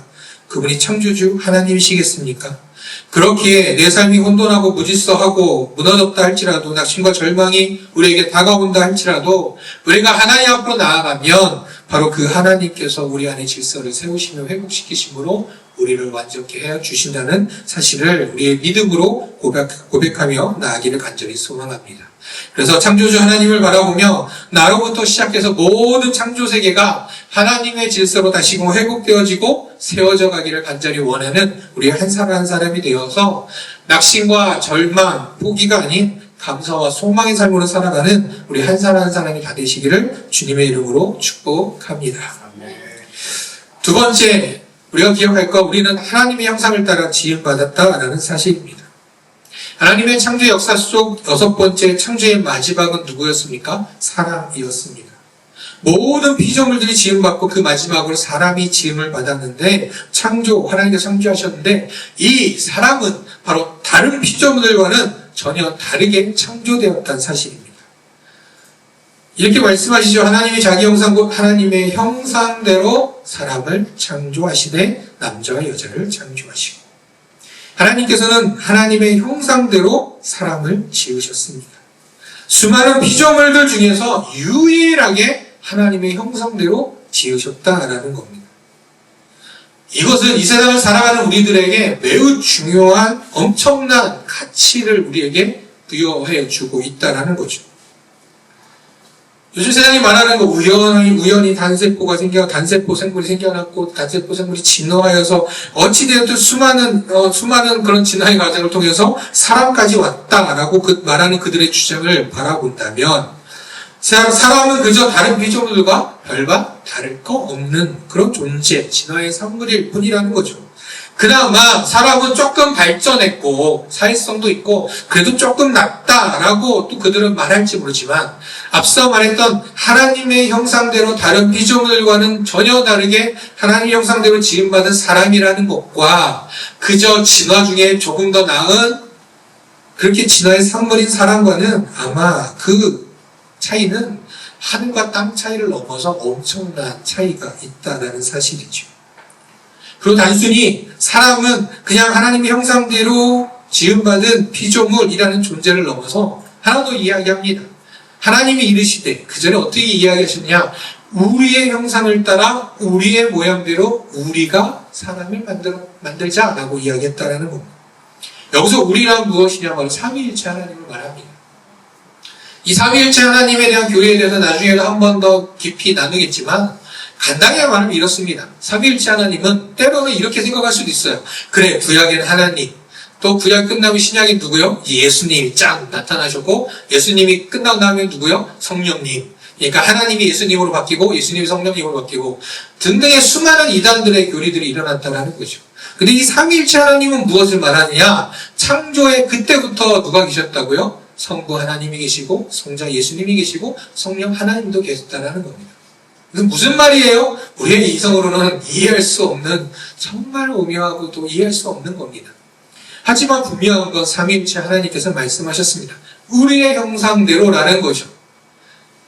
그분이 창조주 하나님이시겠습니까? 그렇기에 내 삶이 혼돈하고 무질서하고 무너졌다 할지라도, 낙심과 절망이 우리에게 다가온다 할지라도 우리가 하나님 앞으로 나아가면 바로 그 하나님께서 우리 안에 질서를 세우시며 회복시키심으로 우리를 완전케 해주신다는 사실을 우리의 믿음으로 고백하며 나아가기를 간절히 소망합니다. 그래서 창조주 하나님을 바라보며 나로부터 시작해서 모든 창조세계가 하나님의 질서로 다시금 회복되어지고 세워져 가기를 간절히 원하는 우리 한 사람 한 사람이 되어서 낙심과 절망, 포기가 아닌 감사와 소망의 삶으로 살아가는 우리 한 사람 한 사람이 다 되시기를 주님의 이름으로 축복합니다. 두 번째, 우리가 기억할 것, 우리는 하나님의 형상을 따라 지음받았다라는 사실입니다. 하나님의 창조 역사 속 6번째 창조의 마지막은 누구였습니까? 사람이었습니다. 모든 피조물들이 지음받고 그 마지막으로 사람이 지음을 받았는데 하나님께서 창조하셨는데 이 사람은 바로 다른 피조물들과는 전혀 다르게 창조되었다는 사실입니다. 이렇게 말씀하시죠. 하나님이 자기 형상 곧 하나님의 형상대로 사람을 창조하시되 남자와 여자를 창조하시고, 하나님께서는 하나님의 형상대로 사람을 지으셨습니다. 수많은 피조물들 중에서 유일하게 하나님의 형상대로 지으셨다라는 겁니다. 이것은 이 세상을 살아가는 우리들에게 매우 중요한 엄청난 가치를 우리에게 부여해 주고 있다라는 거죠. 요즘 세상이 말하는 거 우연히 단세포가 단세포 생물이 생겨났고 단세포 생물이 진화하여서 어찌되었든 수많은 그런 진화의 과정을 통해서 사람까지 왔다라고 말하는 그들의 주장을 바라본다면 사람은 그저 다른 피조물들과 별반 다를 거 없는 그런 존재, 진화의 산물일 뿐이라는 거죠. 그나마 사람은 조금 발전했고 사회성도 있고 그래도 조금 낫다라고 또 그들은 말할지 모르지만, 앞서 말했던 하나님의 형상대로 다른 피조물과는 전혀 다르게 하나님의 형상대로 지음받은 사람이라는 것과 그저 진화 중에 조금 더 나은 그렇게 진화의 산물인 사람과는 아마 그 차이는 하늘과 땅 차이를 넘어서 엄청난 차이가 있다는 사실이죠. 그리고 단순히 사람은 그냥 하나님의 형상대로 지음받은 피조물이라는 존재를 넘어서 하나 더 이야기합니다. 하나님이 이르시되, 그 전에 어떻게 이야기하셨냐? 우리의 형상을 따라 우리의 모양대로 우리가 사람을 만들자라고 이야기했다라는 겁니다. 여기서 우리란 무엇이냐? 바로 삼위일체 하나님을 말합니다. 이 삼위일체 하나님에 대한 교리에 대해서 나중에도 한 번 더 깊이 나누겠지만, 간단하게 말하면 이렇습니다. 삼위일체 하나님은 때로는 이렇게 생각할 수도 있어요. 그래, 구약에는 하나님, 또 구약 끝나면 신약이 누구요? 예수님이 짱 나타나셨고, 예수님이 끝나고 나면 누구요? 성령님. 그러니까 하나님이 예수님으로 바뀌고 예수님이 성령님으로 바뀌고 등등의 수많은 이단들의 교리들이 일어났다는 거죠. 근데 이 삼위일체 하나님은 무엇을 말하느냐? 창조의 그때부터 누가 계셨다고요? 성부 하나님이 계시고 성자 예수님이 계시고 성령 하나님도 계셨다는 겁니다. 이건 무슨 말이에요? 우리의 이성으로는 이해할 수 없는, 정말 오묘하고 또 이해할 수 없는 겁니다. 하지만 분명한 건 삼위일체 하나님께서 말씀하셨습니다. 우리의 형상대로라는 거죠.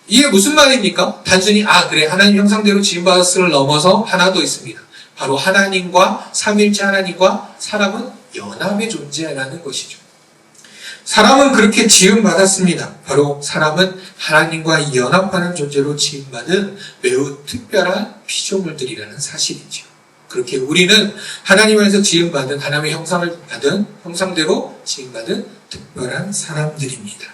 이게 무슨 말입니까? 단순히 그래 하나님 형상대로 지음받았음을 넘어서 하나 더 있습니다. 바로 하나님과 삼위일체 하나님과 사람은 연합의 존재라는 것이죠. 사람은 그렇게 지음받았습니다. 바로 사람은 하나님과 연합하는 존재로 지음받은 매우 특별한 피조물들이라는 사실이죠. 그렇게 우리는 하나님 안에서 지음받은, 하나님의 형상을 받은, 형상대로 지음받은 특별한 사람들입니다.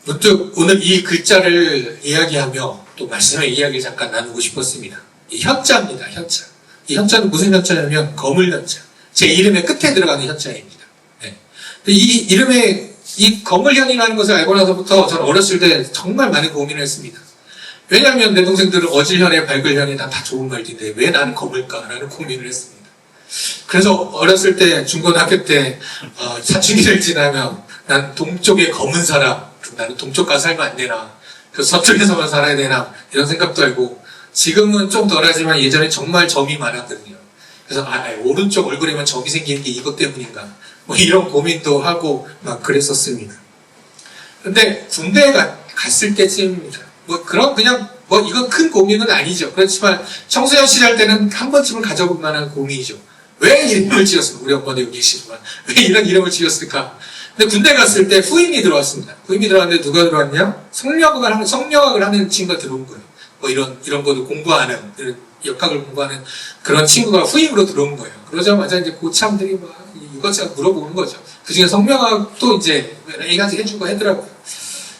문득 오늘 이 글자를 이야기하며 또 말씀의 이야기를 잠깐 나누고 싶었습니다. 이 현자입니다. 현자. 이 현자는 무슨 현자냐면 거물 현자. 제 이름의 끝에 들어가는 현자입니다. 네. 이 이름에 이 거물현이라는 것을 알고 나서부터 저는 어렸을 때 정말 많은 고민을 했습니다. 왜냐하면 내 동생들은 어질현에 발글현에 다 좋은 말인데 왜 나는 거물까라는 고민을 했습니다. 그래서 어렸을 때 중고등학교 때 사춘기를 지나면 난 동쪽의 검은 사람, 나는 동쪽 가서 살면 안 되나, 서쪽에서만 살아야 되나 이런 생각도 하고, 지금은 좀 덜하지만 예전에 정말 점이 많았거든요. 그래서 오른쪽 얼굴에만 점이 생기는 게 이것 때문인가 뭐 이런 고민도 하고 막 그랬었습니다. 근데 군대에 갔을 때쯤입니다. 이건 큰 고민은 아니죠. 그렇지만 청소년 시절 때는 한 번쯤은 가져볼 만한 고민이죠. 왜 이름을 지었을까? 우리 엄마도 여기 계시지만 왜 이런 이름을 지었을까? 근데 군대 갔을 때 후임이 들어왔습니다. 후임이 들어왔는데 누가 들어왔냐? 성역학을 하는 친구가 들어온 거예요. 뭐 이런 거도 공부하는, 이런 역학을 공부하는 그런 친구가 후임으로 들어온 거예요. 그러자마자 이제 고참들이 막 이것저것 물어보는 거죠. 그 중에 성명학도 이제 여러 가지 해주고 하더라고요.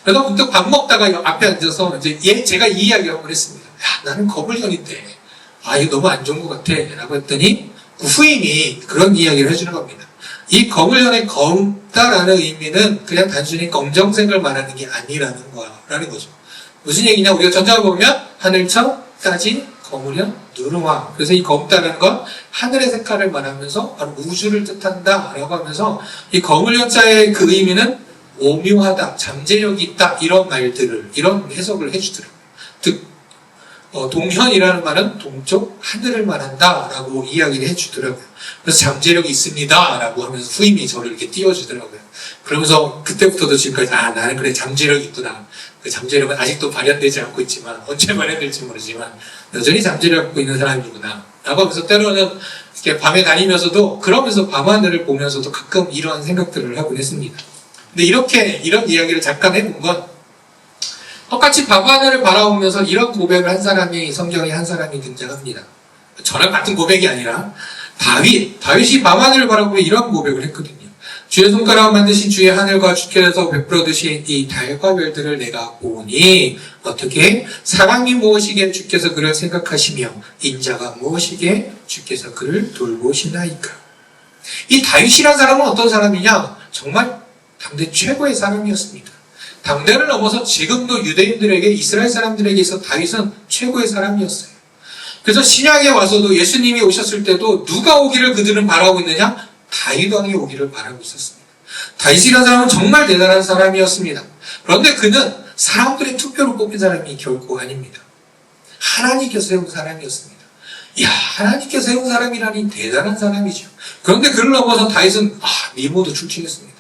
그래서 문득 밥 먹다가 앞에 앉아서 이제 제가 이 이야기를 한번 했습니다. 나는 거물현인데, 이거 너무 안 좋은 것 같아. 라고 했더니 그 후임이 그런 이야기를 해주는 겁니다. 이 거물현의 검다라는 의미는 그냥 단순히 검정색을 말하는 게 아니라는 거라는 거죠. 무슨 얘기냐? 우리가 전자를 보면 하늘청, 따진, 거물현, 누르화. 그래서 이 검다라는 건 하늘의 색깔을 말하면서 바로 우주를 뜻한다 라고 하면서 이 거물현자의 그 의미는 오묘하다, 잠재력이 있다, 이런 말들을, 이런 해석을 해주더라고요. 동현이라는 말은 동쪽 하늘을 말한다 라고 이야기를 해주더라고요. 그래서 잠재력이 있습니다 라고 하면서 후임이 저를 이렇게 띄워주더라고요. 그러면서 그때부터도 지금까지 나는 그래 잠재력이 있구나. 그 잠재력은 아직도 발현되지 않고 있지만, 언제 발현될지 모르지만 여전히 잠재력 갖고 있는 사람이구나 라고 하면서 때로는 이렇게 밤에 다니면서도, 그러면서 밤하늘을 보면서도 가끔 이러한 생각들을 하곤 했습니다. 근데 이런 이야기를 잠깐 해본 건, 똑같이 밤하늘을 바라보면서 이런 고백을 한 사람이, 성경에 한 사람이 등장합니다. 저랑 같은 고백이 아니라 다윗이 밤하늘을 바라보며 이런 고백을 했거든요. 주의 손가락 만드신 주의 하늘과 주께서 베풀어 두신 이 달과 별들을 내가 보니 어떻게 사람이 무엇이기에 주께서 그를 생각하시며 인자가 무엇이기에 주께서 그를 돌보시나이까. 이 다윗이라는 사람은 어떤 사람이냐? 정말 당대 최고의 사람이었습니다. 당대를 넘어서 지금도 유대인들에게, 이스라엘 사람들에게 있어 다윗은 최고의 사람이었어요. 그래서 신약에 와서도 예수님이 오셨을 때도 누가 오기를 그들은 바라고 있느냐? 다윗 왕이 오기를 바라고 있었습니다. 다윗이라는 사람은 정말 대단한 사람이었습니다. 그런데 그는 사람들의 투표로 뽑힌 사람이 결코 아닙니다. 하나님께서 세운 사람이었습니다. 하나님께서 세운 사람이라니 대단한 사람이죠. 그런데 그를 넘어서 다윗은 미모도 출중했습니다.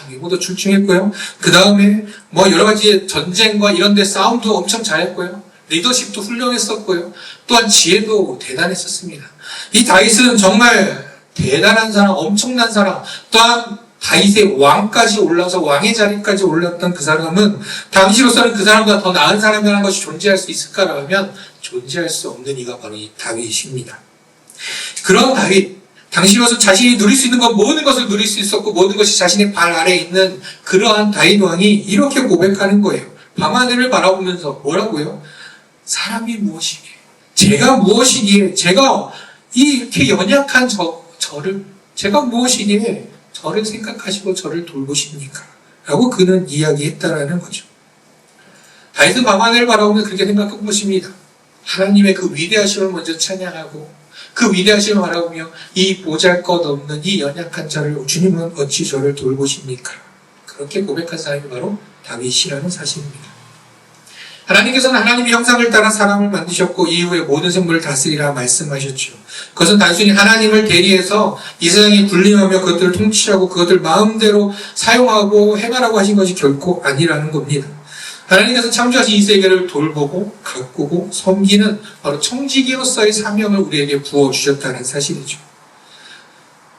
미모도 출중했고요. 그 다음에 여러 가지 전쟁과 이런 데 싸움도 엄청 잘했고요. 리더십도 훌륭했었고요. 또한 지혜도 대단했었습니다. 이 다윗은 정말 대단한 사람, 엄청난 사람, 또한 다윗의 왕까지 올라서 왕의 자리까지 올랐던 그 사람은 당시로서는 그 사람보다 더 나은 사람이라는 것이 존재할 수 있을까라고 하면 존재할 수 없는 이가 바로 이 다윗입니다. 그런 다윗, 당시로서 자신이 누릴 수 있는 건 모든 것을 누릴 수 있었고 모든 것이 자신의 발 아래에 있는 그러한 다윗 왕이 이렇게 고백하는 거예요. 밤하늘을 바라보면서 뭐라고요? 사람이 무엇이기에, 제가 무엇이기에, 제가 이렇게 연약한 저를, 제가 무엇이기에 저를 생각하시고 저를 돌보십니까? 라고 그는 이야기했다라는 거죠. 다윗은 밤하늘을 바라보면 그렇게 생각한 것입니다. 하나님의 그 위대하심을 먼저 찬양하고 그 위대하심을 바라보며 이 보잘것없는 이 연약한 자를 주님은 어찌 저를 돌보십니까? 그렇게 고백한 사람이 바로 다윗이라는 사실입니다. 하나님께서는 하나님의 형상을 따라 사람을 만드셨고 이후에 모든 생물을 다스리라 말씀하셨죠. 그것은 단순히 하나님을 대리해서 이 세상에 군림하며 그것들을 통치하고 그것들 마음대로 사용하고 행하라고 하신 것이 결코 아니라는 겁니다. 하나님께서 창조하신 이 세계를 돌보고 가꾸고 섬기는 바로 청지기로서의 사명을 우리에게 부어주셨다는 사실이죠.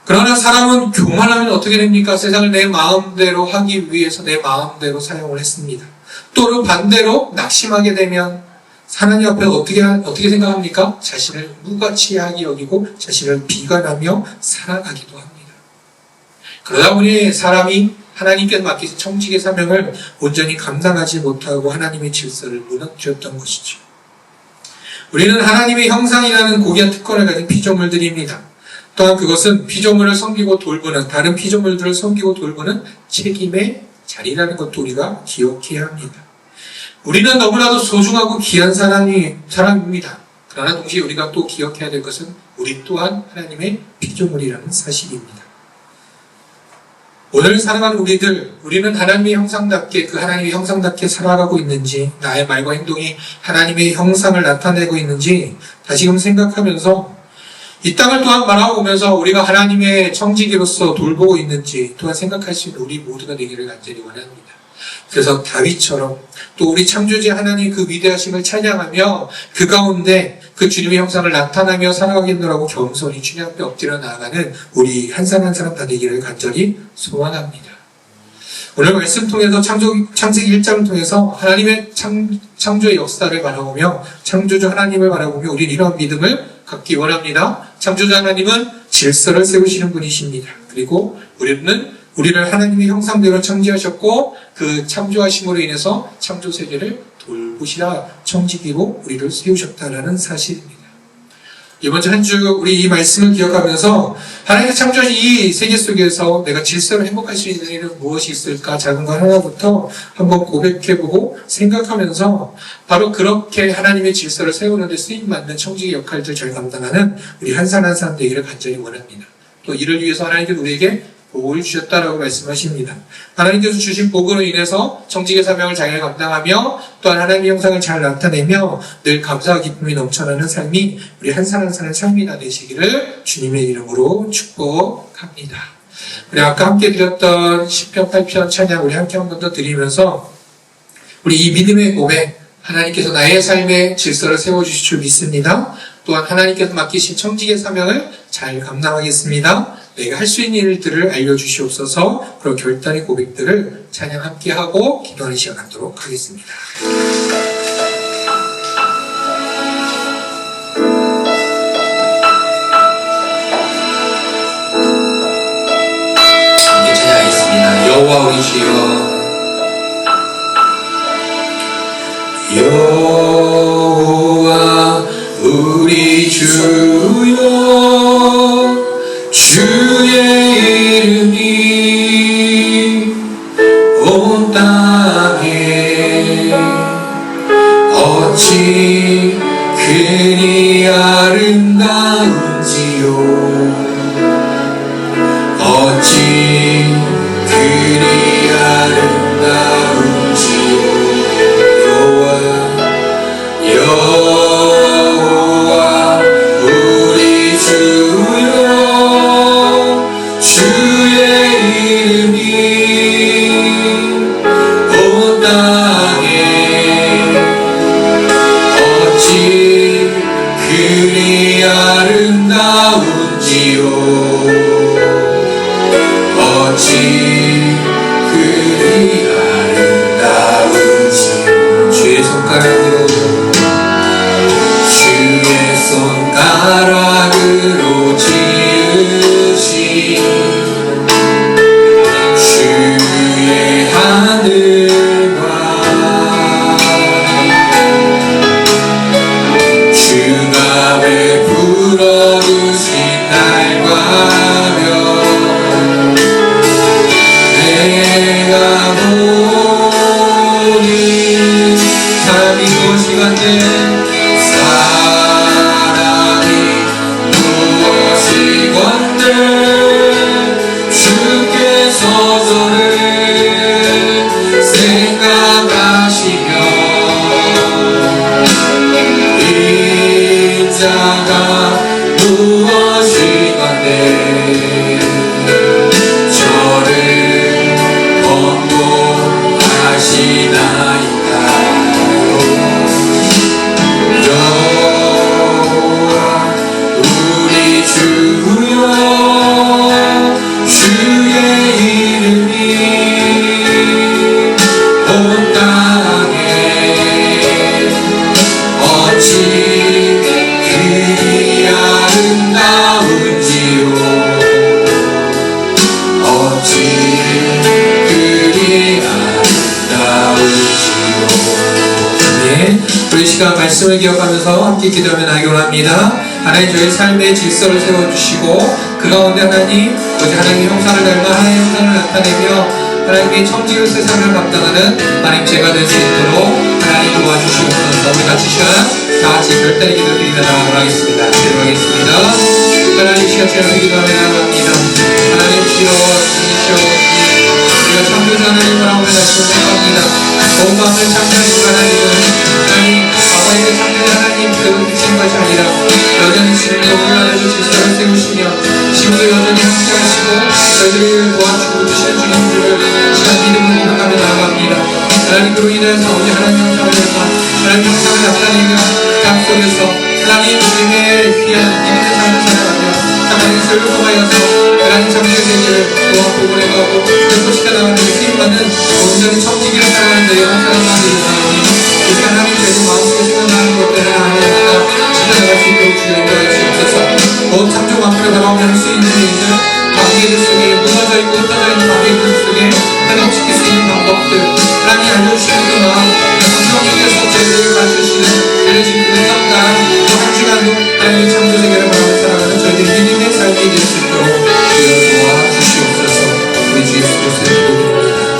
그러나 사람은 교만하면 어떻게 됩니까? 세상을 내 마음대로 하기 위해서 내 마음대로 사용을 했습니다. 또는 반대로 낙심하게 되면 하나님 앞에 어떻게 생각합니까? 자신을 무가치하게 여기고 자신을 비관하며 살아가기도 합니다. 그러다 보니 사람이 하나님께서 맡기신 청지기의 사명을 온전히 감당하지 못하고 하나님의 질서를 무너뜨렸던 것이죠. 우리는 하나님의 형상이라는 고귀한 특권을 가진 피조물들입니다. 또한 그것은 피조물을 섬기고 돌보는, 다른 피조물들을 섬기고 돌보는 책임의 자리라는 것도 우리가 기억해야 합니다. 우리는 너무나도 소중하고 귀한 사람입니다. 그러나 동시에 우리가 또 기억해야 될 것은 우리 또한 하나님의 피조물이라는 사실입니다. 오늘 살아가는 우리는 하나님의 형상답게, 그 하나님의 형상답게 살아가고 있는지, 나의 말과 행동이 하나님의 형상을 나타내고 있는지 다시금 생각하면서 이 땅을 또한 바라보면서 우리가 하나님의 청지기로서 돌보고 있는지 또한 생각할 수 있는 우리 모두가 되기를 간절히 원합니다. 그래서 다윗처럼 또 우리 창조주 하나님 그 위대하심을 찬양하며 그 가운데 그 주님의 형상을 나타나며 살아가겠노라고 겸손히 주님 앞에 엎드려 나아가는 우리 한 사람 한 사람 다 되기를 간절히 소원합니다. 오늘 말씀 통해서 창세기 1장을 통해서 하나님의 창조의 역사를 바라보며 창조주 하나님을 바라보며 우리는 이러한 믿음을 갖기 원합니다. 창조주 하나님은 질서를 세우시는 분이십니다. 그리고 우리를 하나님의 형상대로 창조하셨고 그 창조하심으로 인해서 창조 세계를 돌보시라 청지기로 우리를 세우셨다는 사실입니다. 이번 주 한 주 우리 이 말씀을 기억하면서 하나님께서 창조하신 이 세계 속에서 내가 질서로 행복할 수 있는 일은 무엇이 있을까? 작은 것 하나부터 한번 고백해보고 생각하면서 바로 그렇게 하나님의 질서를 세우는 데 쓰임받는 청지기 역할들 잘 감당하는 우리 한 사람 한 사람 되기를 간절히 원합니다. 또 이를 위해서 하나님께서 우리에게 복을 주셨다라고 말씀하십니다. 하나님께서 주신 복으로 인해서 청지기의 사명을 잘 감당하며 또한 하나님의 형상을 잘 나타내며 늘 감사와 기쁨이 넘쳐나는 삶이 우리 한 사람 한 사람 삶이 다 되시기를 주님의 이름으로 축복합니다. 우리 아까 함께 드렸던 시편 8편 찬양 우리 함께 한 번 더 드리면서 우리 이 믿음의 고백, 하나님께서 나의 삶에 질서를 세워주실 줄 믿습니다. 또한 하나님께서 맡기신 청지기의 사명을 잘 감당하겠습니다. 내가 할 수 있는 일들을 알려주시옵소서. 그런 결단의 고백들을 찬양 함께하고 기도하는 시간 갖도록 하겠습니다. 함께 찬양하겠습니다. 여호와 우리 주여, 여호와 우리 주여, 주의 이름이 온 땅에 어찌 그리 아름다운지요, 어찌 그리 아름다운지요. 여호와 아멘. 우리 시간 말씀을 기억하면서 함께 기도하며 나기 원합니다. 하나님 저희 삶의 질서를 세워주시고 그 가운데 하나님 오직 하나님의 형상을 닮아 하나님의 형상을 나타내며 하나님의 청지의 세상을 감당하는 하나님 제가 될 수 있도록 하나님 도와주시옵소서. 우리 같이 시간 다같이 별다리 기도드리며 나가도록 하겠습니다. 기도하겠습니다. 하나님 시간 제가 기도하며 나갑니다. 하나님 주여 주시옵소서. 우리가 창조자 하나님 바라보며 다시 고백합니다. 온 마음을 창조하신 하나님은 하나님 과거에는 창조자 하나님 배우신 것이 아니라 여전히 주님의 온전한 질서를 세우시며 지금도 여전히 함께하시고 저희들을 도와주고 주시는 주님들을 시간 믿음으로 고백하며 나아갑니다. 하나님 그로 인해서 우리 하나님 형상을 닮아 하나님 형상을 나타내며 땅 속에서 하나님 주님의 귀한 믿음의 삶을 살아가며 하나님의 설을 통하여서 하나님 창조의 세계를 도와 보내가고 회복시켜 나가는 쓰임받는 온전히 청지기를 살아가는 저희 한 사람만 되겠사오니 이 시간 하나님 저희 마음속에 생각나는 것들을 하나님과 지켜나갈 수 있도록 주여 인도하여 주옵소서. 온 창조 만물을 바라보며 할 수 있는 일들 관계들 속에 무너져 있고 흩어져 있는 관계들 속에 회복시킬 수 있는 방법들 하나님 알려주시는 그 마음 성령님께서 저희들을 가르치시는 알려진 그 성당 또 한 시간도 하나님의 창조 세계를 바라보며 살아가는 저희들 믿음의 삶이 될 수 있도록 주여 도와주시옵소서. 우리 주 예수 그리스도의 기도드립니다.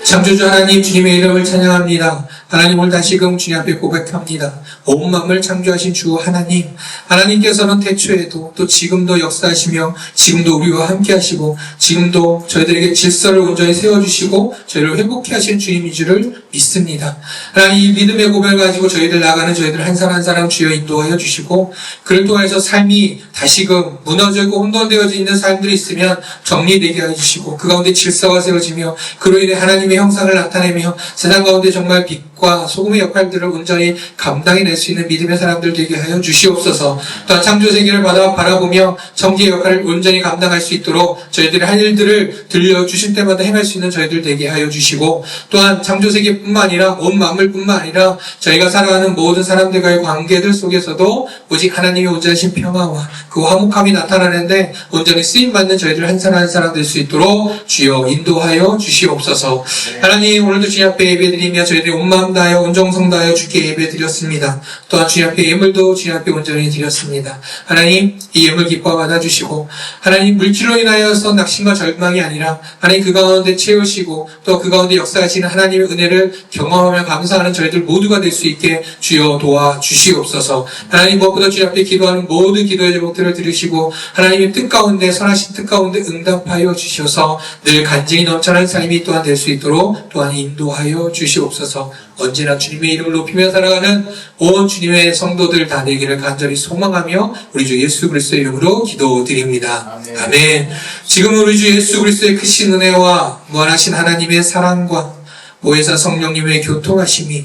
창조주 하나님 주님의 이름을 찬양합니다. 하나님 오늘 다시금 주님 앞에 고백합니다. 온 만물을 창조하신 주 하나님, 하나님께서는 태초에도 또 지금도 역사하시며 지금도 우리와 함께 하시고 지금도 저희들에게 질서를 온전히 세워주시고 저희를 회복케 하시는 주님인 줄을 믿습니다. 하나님 이 믿음의 고백을 가지고 저희들 나가는 저희들 한 사람 한 사람 주여 인도하여 주시고 그를 통해서 삶이 다시금 무너지고 혼돈되어져 있는 삶들이 있으면 정리되게 해주시고 그 가운데 질서가 세워지며 그로 인해 하나님의 형상을 나타내며 세상 가운데 정말 빛과 소금의 역할들을 온전히 감당해낼 수 있는 믿음의 사람들 되게 하여 주시옵소서. 또한 창조세계를 바라보며 정지의 역할을 온전히 감당할 수 있도록 저희들의 할 일들을 들려주실 때마다 행할 수 있는 저희들 되게 하여 주시고 또한 창조세계뿐만 아니라 온 만물뿐만 아니라 저희가 살아가는 모든 사람들과의 관계들 속에서도 오직 하나님의 온전하신 평화와 그 화목함이 나타나는데 온전히 쓰임받는 저희들 한 사람 한 사람 될 수 있도록 주여 인도하여 주시옵소서. 하나님 오늘도 주님 앞에 예배드리며 저희들이 온 마음 다하여 온 정성 다하여 주께 예배드렸습니다. 또한 주님 앞에 예물도 주님 앞에 온전히 드렸습니다. 하나님 이 예물 기뻐 받아주시고 하나님 물질로 인하여서 낙심과 절망이 아니라 하나님 그 가운데 채우시고 또 그 가운데 역사하시는 하나님의 은혜를 경험하며 감사하는 저희들 모두가 될 수 있게 주여 도와주시옵소서. 하나님 무엇보다 주님 앞에 기도하는 모든 기도의 제목들을 들으시고 하나님의 뜻 가운데 선하신 뜻 가운데 응답하여 주셔서 늘 간증이 넘쳐나는 삶이 또한 될 수 있도록 또한 인도하여 주시옵소서. 언제나 주님의 이름을 높이며 살아가는 온 주님의 성도들 다 되기를 간절히 소망하며 우리 주 예수 그리스도의 이름으로 기도드립니다. 아멘. 지금 우리 주 예수 그리스도의 크신 은혜와 무한하신 하나님의 사랑과 보혜사 성령님의 교통하심이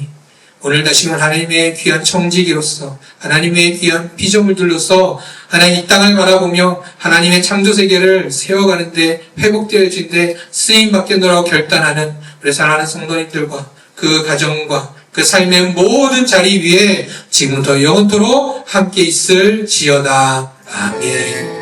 오늘 다시금 하나님의 귀한 청지기로서 하나님의 귀한 피조물들로서 하나님 이 땅을 바라보며 하나님의 창조세계를 세워가는데 회복되어진데 쓰임받겠노라고 결단하는 우리 사랑하는 성도님들과 그 가정과 그 삶의 모든 자리 위에 지금부터 영원토록 함께 있을지어다. 아멘.